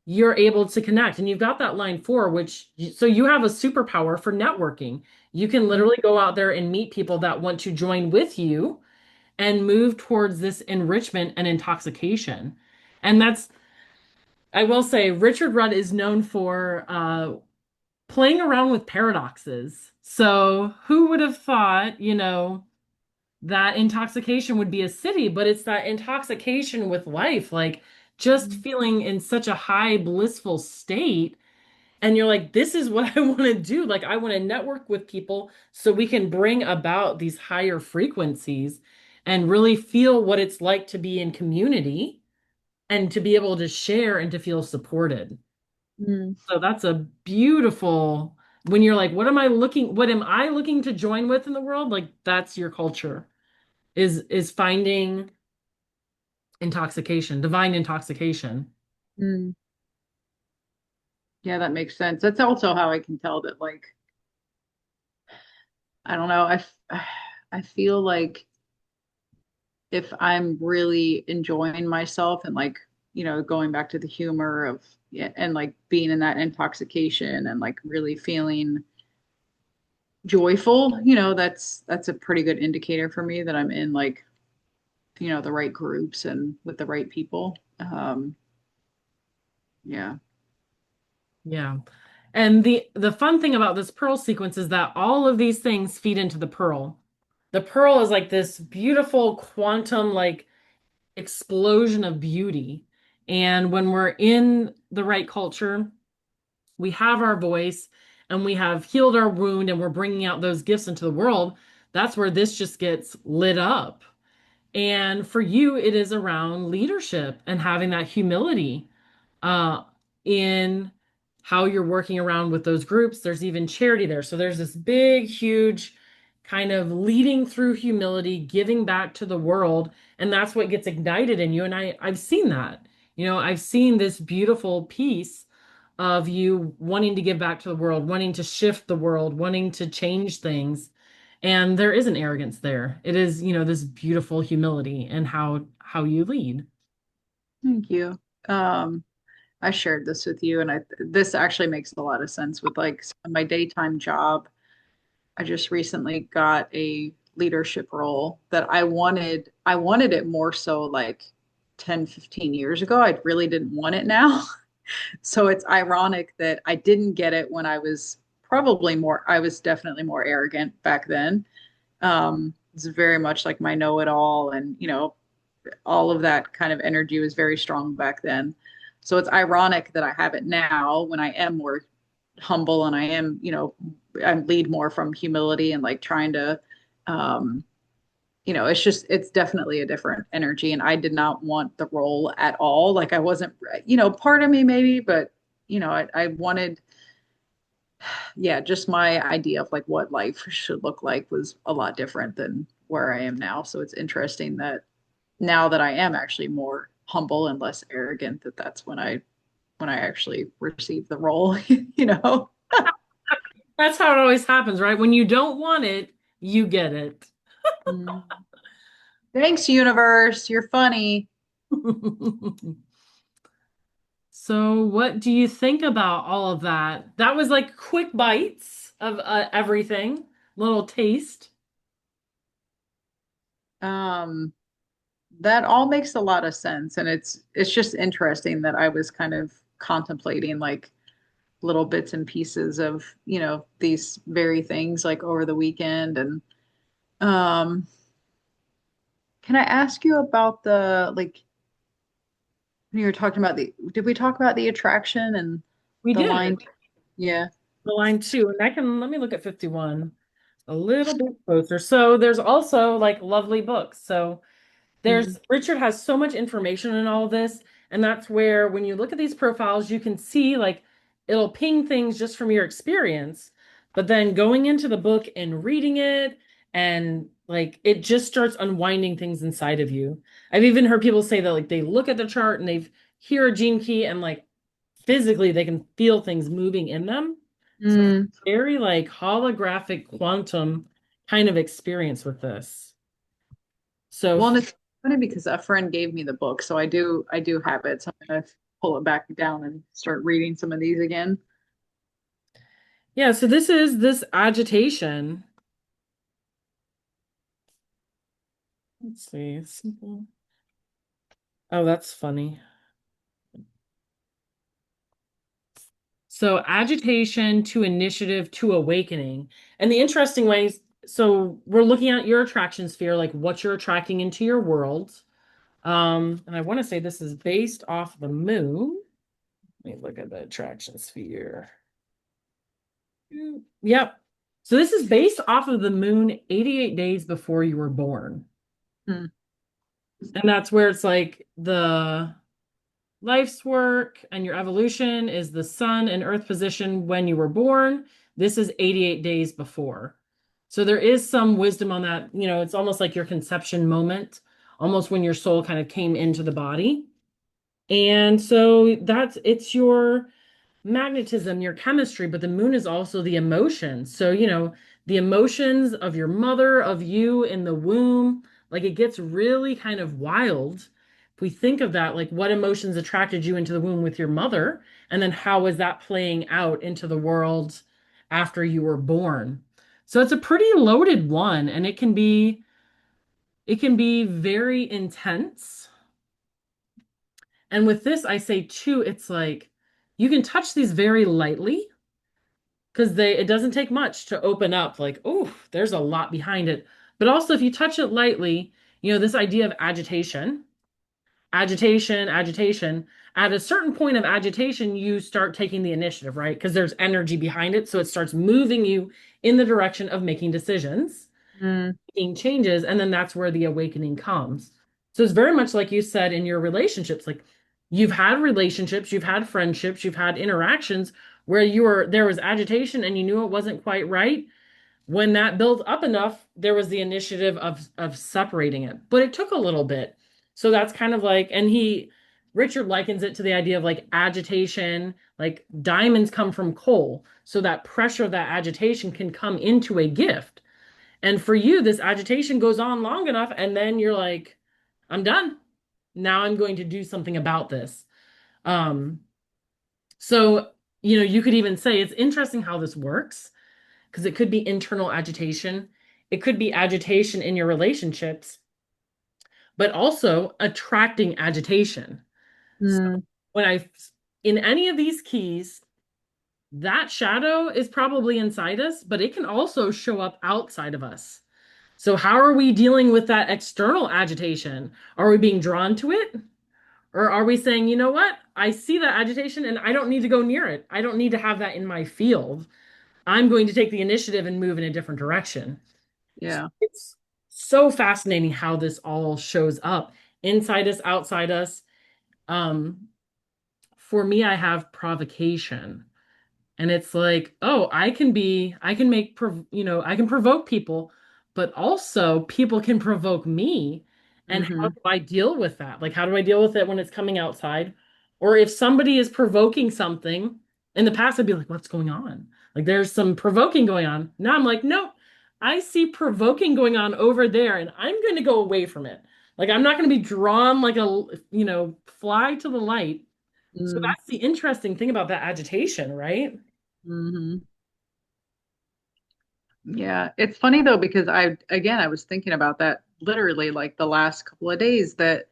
you're able to connect and you've got that line 4 which so you have a superpower for networking. You can literally go out there and meet people that want to join with you and move towards this enrichment and intoxication. And that's, I will say, Richard Rudd is known for playing around with paradoxes. So who would have thought, that intoxication would be a city, but it's that intoxication with life, like just feeling in such a high blissful state. And you're like, this is what I want to do. Like, I want to network with people so we can bring about these higher frequencies and really feel what it's like to be in community and to be able to share and to feel supported. Mm, So that's a beautiful, when you're like, what am I looking to join with in the world? Like, that's your culture is finding intoxication, divine intoxication. mm. Yeah, that makes sense. That's also how I can tell that like, I don't know, I feel like if I'm really enjoying myself and like, going back to the humor of, yeah, and like being in that intoxication and like really feeling joyful, that's a pretty good indicator for me that I'm in like, the right groups and with the right people. Yeah. Yeah. And the fun thing about this pearl sequence is that all of these things feed into the pearl. The pearl is like this beautiful quantum like explosion of beauty. And when we're in the right culture, we have our voice and we have healed our wound and we're bringing out those gifts into the world. That's where this just gets lit up. And for you, it is around leadership and having that humility uh, in how you're working around with those groups. There's even charity there. So there's this big, huge kind of leading through humility, giving back to the world. And that's what gets ignited in you. And I've seen that. I've seen this beautiful piece of you wanting to give back to the world, wanting to shift the world, wanting to change things. And there isn't arrogance there. It is, this beautiful humility and how you lead. Thank you. Um, I shared this with you, and this actually makes a lot of sense with like my daytime job. I just recently got a leadership role that I wanted it more so like 10, 15 years ago. I really didn't want it now. So it's ironic that I didn't get it when I was definitely more arrogant back then. It's very much like my know-it-all, and all of that kind of energy was very strong back then. So it's ironic that I have it now when I am more humble and I lead more from humility and like trying to, um, it's definitely a different energy. And I did not want the role at all. Like I wasn't, part of me maybe, but I wanted, yeah, just my idea of like what life should look like was a lot different than where I am now. So it's interesting that now that I am actually more humble and less arrogant, that's when I actually receive the role, you know. That's how it always happens, right? When you don't want it, you get it. Mm. Thanks, universe. You're funny. So, what do you think about all of that? That was like quick bites of everything, little taste. Um, that all makes a lot of sense, and it's just interesting that I was kind of contemplating like little bits and pieces of these very things like over the weekend. And um, can I ask you about the like when you were talking about the did we talk about the attraction and We the did line? Yeah. the line two, and I can let me look at 51 a little bit closer. So, there's also like lovely books. So, Mm, there's Richard has so much information in all of this, and that's where when you look at these profiles, you can see like it'll ping things just from your experience, but then going into the book and reading it and like it just starts unwinding things inside of you. I've even heard people say that like they look at the chart and they hear a gene key and like physically they can feel things moving in them. So it's mm. very like holographic quantum kind of experience with this. So Well, and it's funny because a friend gave me the book, so I do have it. So I'm gonna pull it back down and start reading some of these again. yeah, so this is this agitation. Let's see. Simple. Oh, that's funny. So agitation to initiative to awakening. And the interesting ways, so we're looking at your attraction sphere, like what you're attracting into your world. And I want to say this is based off the moon. Let me look at the attraction sphere. Yep. So this is based off of the moon 88 days before you were born. Hmm. And that's where it's like the life's work and your evolution is the sun and earth position when you were born. This is 88 days before. So there is some wisdom on that. You know, it's almost like your conception moment, almost when your soul kind of came into the body. And so it's your magnetism, your chemistry, but the moon is also the emotions. So, the emotions of your mother, of you in the womb, like it gets really kind of wild. If we think of that, like what emotions attracted you into the womb with your mother, and then how was that playing out into the world after you were born? So it's a pretty loaded one, and it can be very intense. And with this, I say too, it's like you can touch these very lightly because it doesn't take much to open up like, oh, there's a lot behind it. But also if you touch it lightly, this idea of agitation, at a certain point of agitation, you start taking the initiative, right? Because there's energy behind it. So it starts moving you in the direction of making decisions, Mm, making changes, and then that's where the awakening comes. So it's very much like you said in your relationships, like you've had relationships, you've had friendships, you've had interactions where there was agitation and you knew it wasn't quite right. When that built up enough, there was the initiative of separating it. But it took a little bit. So that's kind of like, and Richard likens it to the idea of like agitation, like diamonds come from coal. So that pressure, that agitation can come into a gift. And for you, this agitation goes on long enough, and then you're like, I'm done. Now I'm going to do something about this. Um, so, you know, you could even say it's interesting how this works because it could be internal agitation. It could be agitation in your relationships, but also attracting agitation. So Mm, when in any of these keys, that shadow is probably inside us, but it can also show up outside of us. So how are we dealing with that external agitation? Are we being drawn to it? Or are we saying, you know what? I see that agitation and I don't need to go near it. I don't need to have that in my field. I'm going to take the initiative and move in a different direction. yeah. It's so fascinating how this all shows up inside us, outside us. Um, for me, I have provocation. And it's like, oh, I can make, you know, I can provoke people, but also people can provoke me. And how Hmm. do I deal with that? Like, how do I deal with it when it's coming outside? Or if somebody is provoking something, in the past, I'd be like, what's going on? Like, there's some provoking going on. Now I'm like, nope, I see provoking going on over there, and I'm going to go away from it. Like, I'm not going to be drawn like a, you know, fly to the light. So Mm, that's the interesting thing about that agitation, right? hmm. Yeah, it's funny though because I was thinking about that literally like the last couple of days that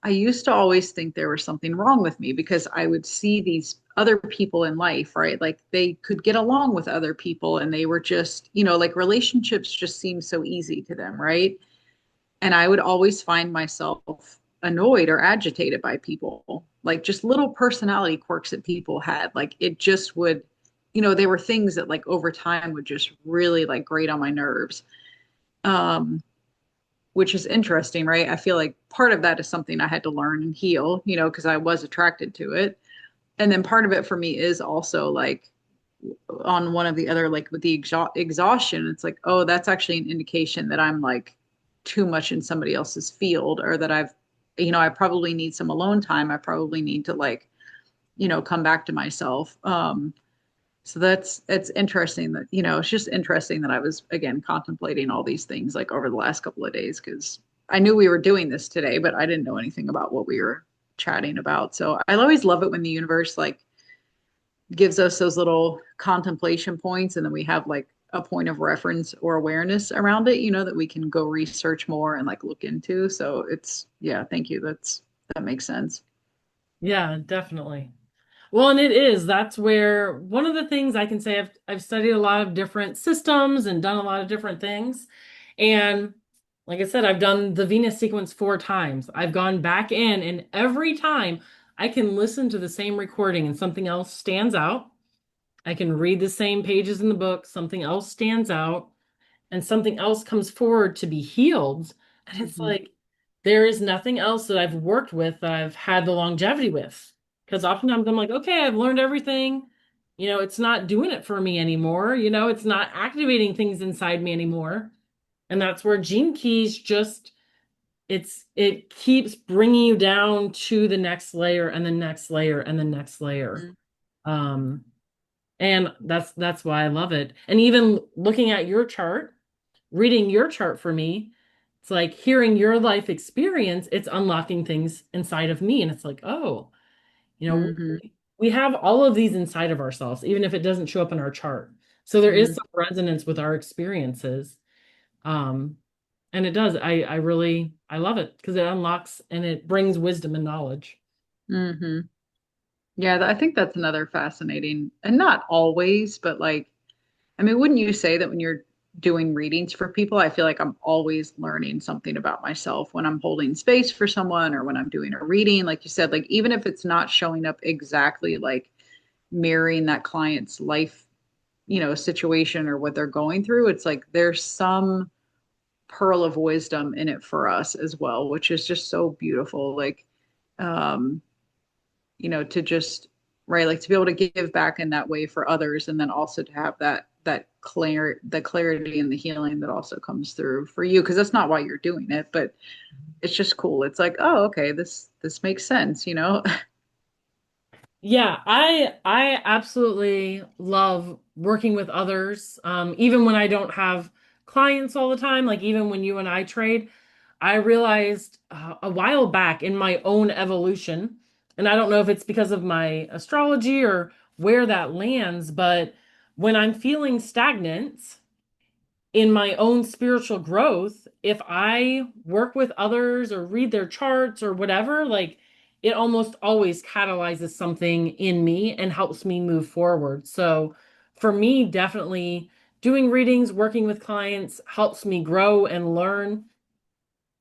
I used to always think there was something wrong with me because I would see these other people in life, right? Like they could get along with other people and they were just, like relationships just seem so easy to them, right? And I would always find myself annoyed or agitated by people, like just little personality quirks that people had. Like it just would, they were things that like over time would just really like grate on my nerves. Um, which is interesting, right? I feel like part of that is something I had to learn and heal, because I was attracted to it. And then part of it for me is also like on one of the other, like with the exhaustion, it's like, oh, that's actually an indication that I'm like too much in somebody else's field or that I probably need some alone time. I probably need to like, come back to myself. So it's interesting that, it's just interesting that I was again contemplating all these things like over the last couple of days because I knew we were doing this today, but I didn't know anything about what we were chatting about. So I always love it when the universe like gives us those little contemplation points and then we have like a point of reference or awareness around it, that we can go research more and like look into. So yeah, thank you. That makes sense. Yeah, definitely. Well, and it is. That's where one of the things I can say I've studied a lot of different systems and done a lot of different things. And like I said, I've done the Venus sequence 4 times. I've gone back in, and every time I can listen to the same recording and something else stands out. I can read the same pages in the book, something else stands out and something else comes forward to be healed. And it's Hmm. like, there is nothing else that I've worked with that I've had the longevity with. Because oftentimes I'm like, okay, I've learned everything. You know, it's not doing it for me anymore. You know, it's not activating things inside me anymore. And that's where Gene Keys just, it keeps bringing you down to the next layer and the next layer and the next layer. Um, and that's why I love it. And even looking at your chart, reading your chart for me, it's like hearing your life experience, it's unlocking things inside of me. And it's like, oh, you know, Hmm. we have all of these inside of ourselves, even if it doesn't show up in our chart. So there is Hmm. some resonance with our experiences. Um, and it does. I really I love it because it unlocks and it brings wisdom and knowledge. Hmm. Yeah, I think that's another fascinating, and not always, but like, I mean, wouldn't you say that when you're doing readings for people, I feel like I'm always learning something about myself when I'm holding space for someone or when I'm doing a reading, like you said, like even if it's not showing up exactly like mirroring that client's life, situation or what they're going through, it's like there's some pearl of wisdom in it for us as well, which is just so beautiful. Like, um, to just right, like to be able to give back in that way for others, and then also to have the clarity and the healing that also comes through for you, because that's not why you're doing it, but it's just cool. It's like, oh, okay, this makes sense. Yeah, I absolutely love working with others. Even when I don't have clients all the time, like even when you and I trade, I realized a while back in my own evolution, and I don't know if it's because of my astrology or where that lands, but when I'm feeling stagnant in my own spiritual growth, if I work with others or read their charts or whatever, like it almost always catalyzes something in me and helps me move forward. So for me, definitely doing readings, working with clients helps me grow and learn.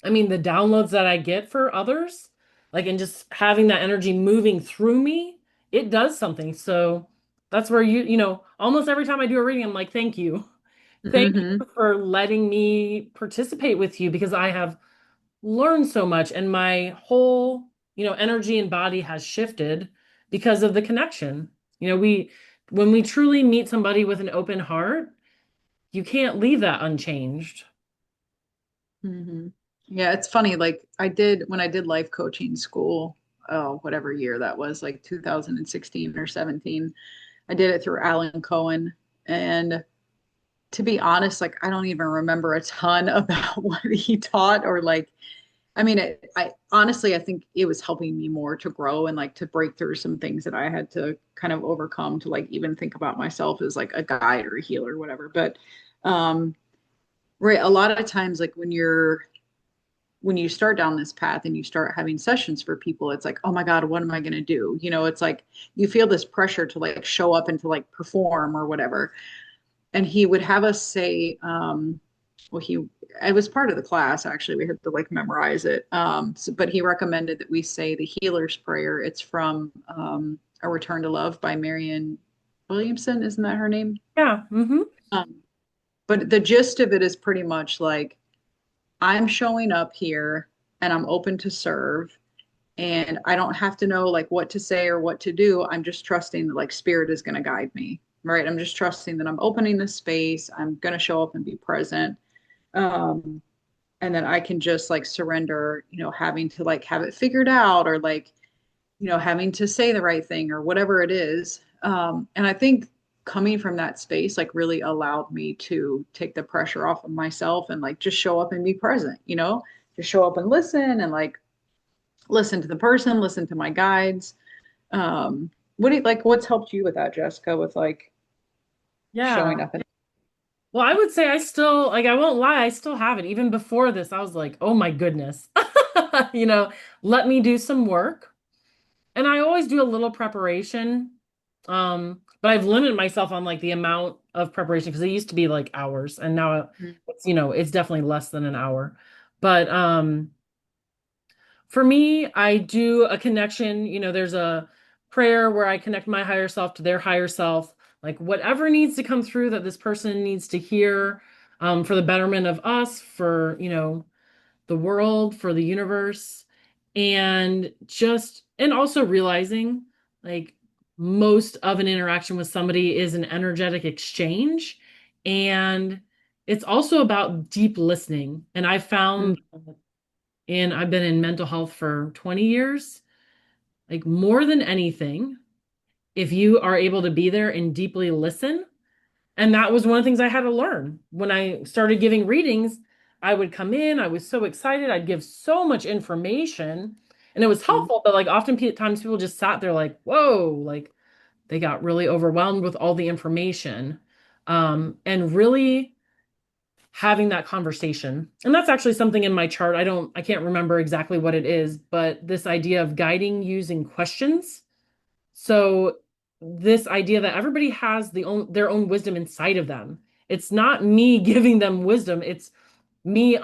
I mean, the downloads that I get for others, like, and just having that energy moving through me, it does something. So that's where almost every time I do a reading, I'm like, thank you. Thank Hmm. you for letting me participate with you because I have learned so much and my whole, energy and body has shifted because of the connection. When we truly meet somebody with an open heart, you can't leave that unchanged. Hmm. Yeah, it's funny. Like I did when I did life coaching school, oh, whatever year that was, like 2016 or 17. I did it through Alan Cohen. And to be honest, like I don't even remember a ton about what he taught or like, I mean, I honestly, I think it was helping me more to grow and like to break through some things that I had to kind of overcome to like even think about myself as like a guide or a healer or whatever. But um, right, a lot of times, like when you start down this path and you start having sessions for people, it's like, oh my God, what am I going to do? You know, it's like you feel this pressure to like show up and to like perform or whatever. And he would have us say, well, it was part of the class actually. We had to like memorize it. But he recommended that we say the healer's prayer. It's from A Return to Love by Marianne Williamson. Isn't that her name? Yeah. Um, but the gist of it is pretty much like, I'm showing up here and I'm open to serve and I don't have to know like what to say or what to do. I'm just trusting that like spirit is going to guide me, right? I'm just trusting that I'm opening this space. I'm going to show up and be present. Um, and then I can just like surrender, having to like have it figured out or like, having to say the right thing or whatever it is. And I think coming from that space like really allowed me to take the pressure off of myself and like just show up and be present, just show up and listen and like listen to the person, listen to my guides. What do you like? What's helped you with that, Jessica, with like Yeah. showing up and Well, I would say I still, like, I won't lie, I still have it. Even before this, I was like, oh my goodness, you know, let me do some work. And I always do a little preparation. But I've limited myself on like the amount of preparation because it used to be like hours and now it's, it's definitely less than an hour. But for me, I do a connection, there's a prayer where I connect my higher self to their higher self, like whatever needs to come through that this person needs to hear, for the betterment of us, for, the world, for the universe, and also realizing like most of an interaction with somebody is an energetic exchange. And it's also about deep listening. And I found, and I've been in mental health for 20 years, like more than anything, if you are able to be there and deeply listen, and that was one of the things I had to learn when I started giving readings. I would come in, I was so excited, I'd give so much information, and it was helpful, but like often times people just sat there like, whoa, like they got really overwhelmed with all the information. And really having that conversation. And that's actually something in my chart. I can't remember exactly what it is, but this idea of guiding using questions. So this idea that everybody has their own wisdom inside of them. It's not me giving them wisdom, it's me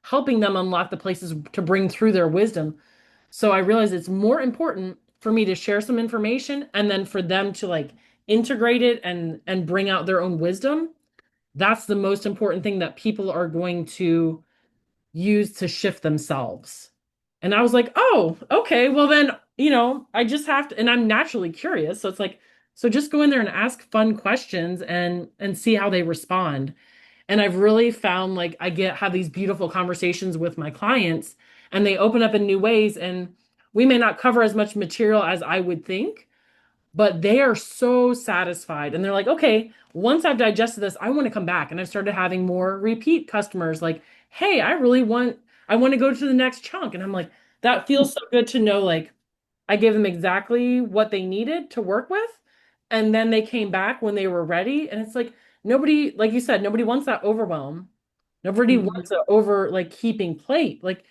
helping them unlock the places to bring through their wisdom. So I realize it's more important for me to share some information and then for them to like integrate it and bring out their own wisdom. That's the most important thing that people are going to use to shift themselves. And I was like, oh, okay, well then, I just have to, and I'm naturally curious. So it's like, so just go in there and ask fun questions and see how they respond. And I've really found like have these beautiful conversations with my clients and they open up in new ways. And we may not cover as much material as I would think, but they are so satisfied and they're like, okay, once I've digested this, I want to come back. And I've started having more repeat customers like, hey, I want to go to the next chunk. And I'm like, that feels so good to know, like, I gave them exactly what they needed to work with. And then they came back when they were ready. And it's like, nobody, like you said, nobody wants that overwhelm. Nobody Hmm. wants an over like heaping plate. Like,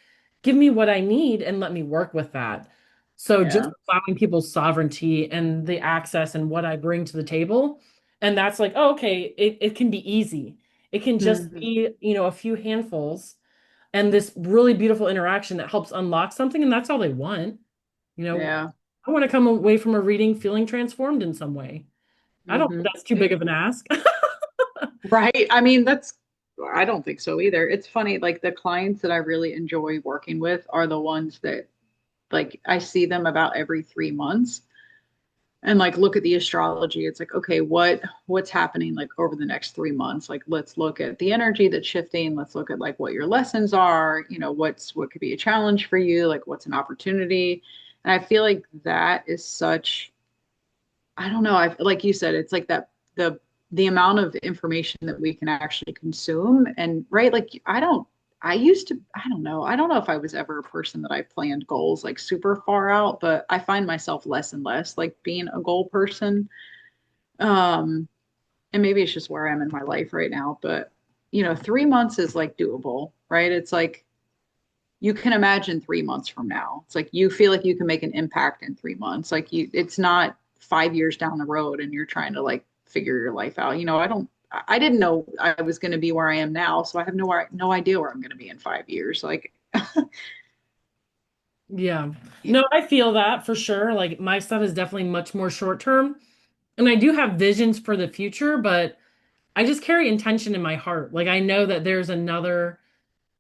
give me what I need and let me work with that. So just Yeah. allowing people's sovereignty and the access and what I bring to the table. And that's like, oh, okay, it can be easy. It can just Hmm. be, a few handfuls and this really beautiful interaction that helps unlock something. And that's all they want. You know, Yeah. I want to come away from a reading feeling transformed in some way. I don't Hmm. think that's too big of an ask. Right. I mean, I don't think so either. It's funny, like the clients that I really enjoy working with are the ones that like I see them about every 3 months and like look at the astrology. It's like, okay, what's happening like over the next 3 months? Like let's look at the energy that's shifting. Let's look at like what your lessons are, what could be a challenge for you, like what's an opportunity. And I feel like that is such I don't know. I like you said, it's like that the amount of information that we can actually consume and right, like I used to, I don't know. I don't know if I was ever a person that I planned goals like super far out, but I find myself less and less like being a goal person. Um, and maybe it's just where I am in my life right now, but 3 months is like doable, right? It's like you can imagine 3 months from now. It's like you feel like you can make an impact in 3 months. Like it's not 5 years down the road and you're trying to like figure your life out. I didn't know I was going to be where I am now. So I have no idea where I'm going to be in 5 years. Like, Yeah. No, I feel that for sure. Like my stuff is definitely much more short term. And I do have visions for the future, but I just carry intention in my heart. Like I know that there's another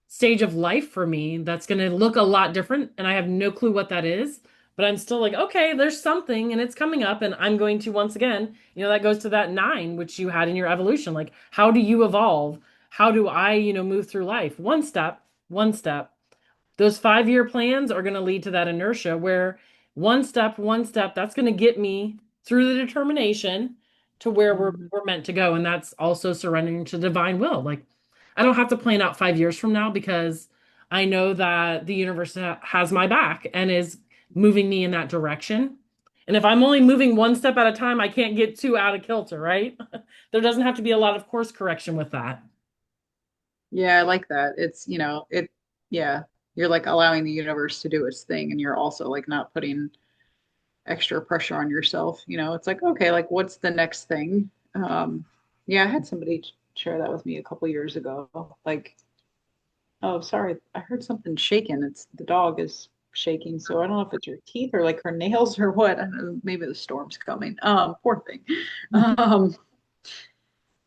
stage of life for me that's going to look a lot different. And I have no clue what that is. But I'm still like, okay, there's something and it's coming up. And I'm going to, once again, that goes to that nine, which you had in your evolution. Like, how do you evolve? How do I, move through life? One step, one step. Those 5-year plans are going to lead to that inertia where one step, that's going to get me through the determination to where Mhm. we're meant to go. And that's also surrendering to divine will. Like, I don't have to plan out 5 years from now because I know that the universe has my back and is moving me in that direction. And if I'm only moving one step at a time, I can't get too out of kilter, right? There doesn't have to be a lot of course correction with that. Yeah, I like that. Yeah, you're like allowing the universe to do its thing and you're also like not putting extra pressure on yourself. It's like, okay, like what's the next thing? Yeah, I had somebody share that with me a couple years ago. Like, oh, sorry, I heard something shaking. It's the dog is shaking, so I don't know if it's her teeth or like her nails or what. I don't know, maybe the storm's coming. Poor thing. Um,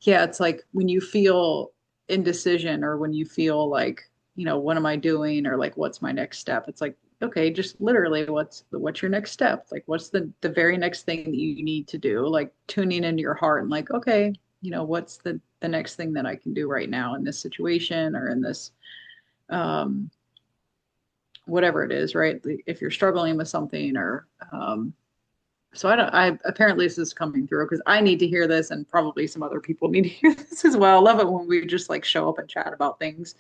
yeah, it's like when you feel indecision or when you feel like, what am I doing or like what's my next step? It's like, okay, just literally what's your next step? Like what's the very next thing that you need to do? Like tuning into your heart and like, okay, what's the next thing that I can do right now in this situation or in this um whatever it is, right? If you're struggling with something or so I apparently this is coming through because I need to hear this and probably some other people need to hear this as well. I love it when we just like show up and chat about things.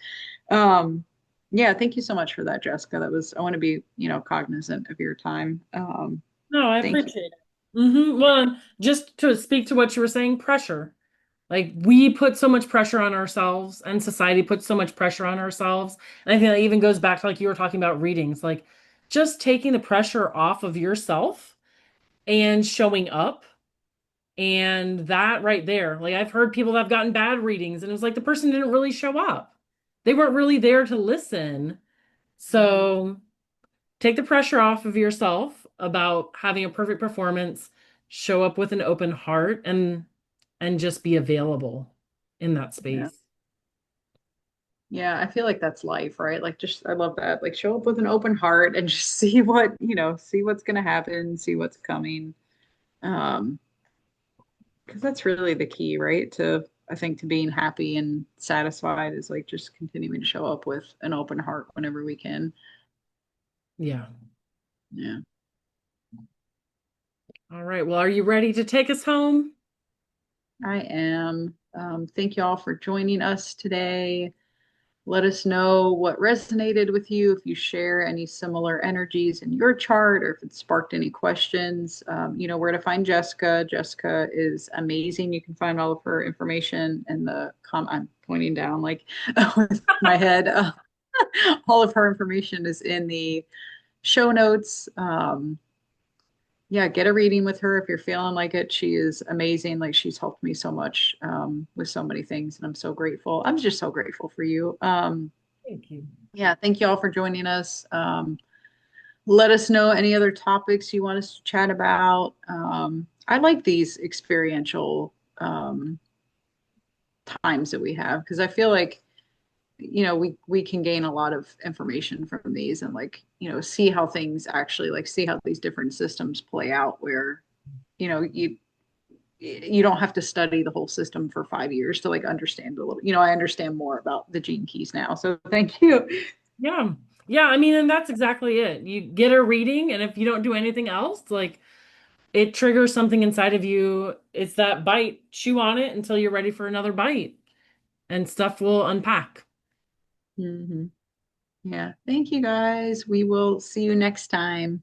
Um, yeah, thank you so much for that, Jessica. I want to be, cognizant of your time. No, I Thank you. appreciate it. Well, just to speak to what you were saying, pressure. Like we put so much pressure on ourselves and society puts so much pressure on ourselves. And I think that even goes back to like you were talking about readings, like just taking the pressure off of yourself and showing up. And that right there, like I've heard people that have gotten bad readings and it was like the person didn't really show up. They weren't really there to listen. So take the pressure off of yourself about having a perfect performance, show up with an open heart and just be available in that Yeah. space. Yeah, I feel like that's life, right? Like just I love that. Like show up with an open heart and just see what's gonna happen, see what's coming. Um, because that's really the key, right? I think to being happy and satisfied is like just continuing to show up with an open heart whenever we can. Yeah. Yeah, All right. Well, are you ready to take us home? I am. Thank you all for joining us today. Let us know what resonated with you, if you share any similar energies in your chart, or if it sparked any questions. You know where to find Jessica. Jessica is amazing. You can find all of her information in the I'm pointing down like with my head. All of her information is in the show notes. Yeah, get a reading with her if you're feeling like it. She is amazing. Like she's helped me so much with so many things, and I'm so grateful. I'm just so grateful for you. Thank you. Yeah, thank you all for joining us. Let us know any other topics you want us to chat about. I like these experiential times that we have because I feel like we can gain a lot of information from these and like see how things actually like see how these different systems play out where you know you don't have to study the whole system for 5 years to like understand a little. I understand more about the gene keys now, so thank you. Yeah. Yeah, I mean, and that's exactly it. You get a reading, and if you don't do anything else, like it triggers something inside of you. It's that bite. Chew on it until you're ready for another bite, and stuff will unpack. Hmm. Yeah, thank you guys. We will see you next time.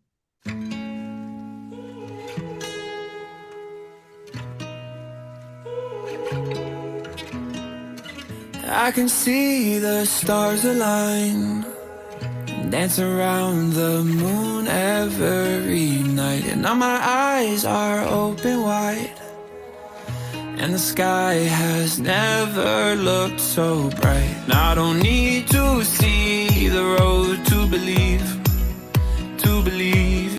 I can see the stars align, dance around the moon every night. And now my eyes are open wide, and the sky has never looked so bright. And I don't need to see the road to believe, to believe.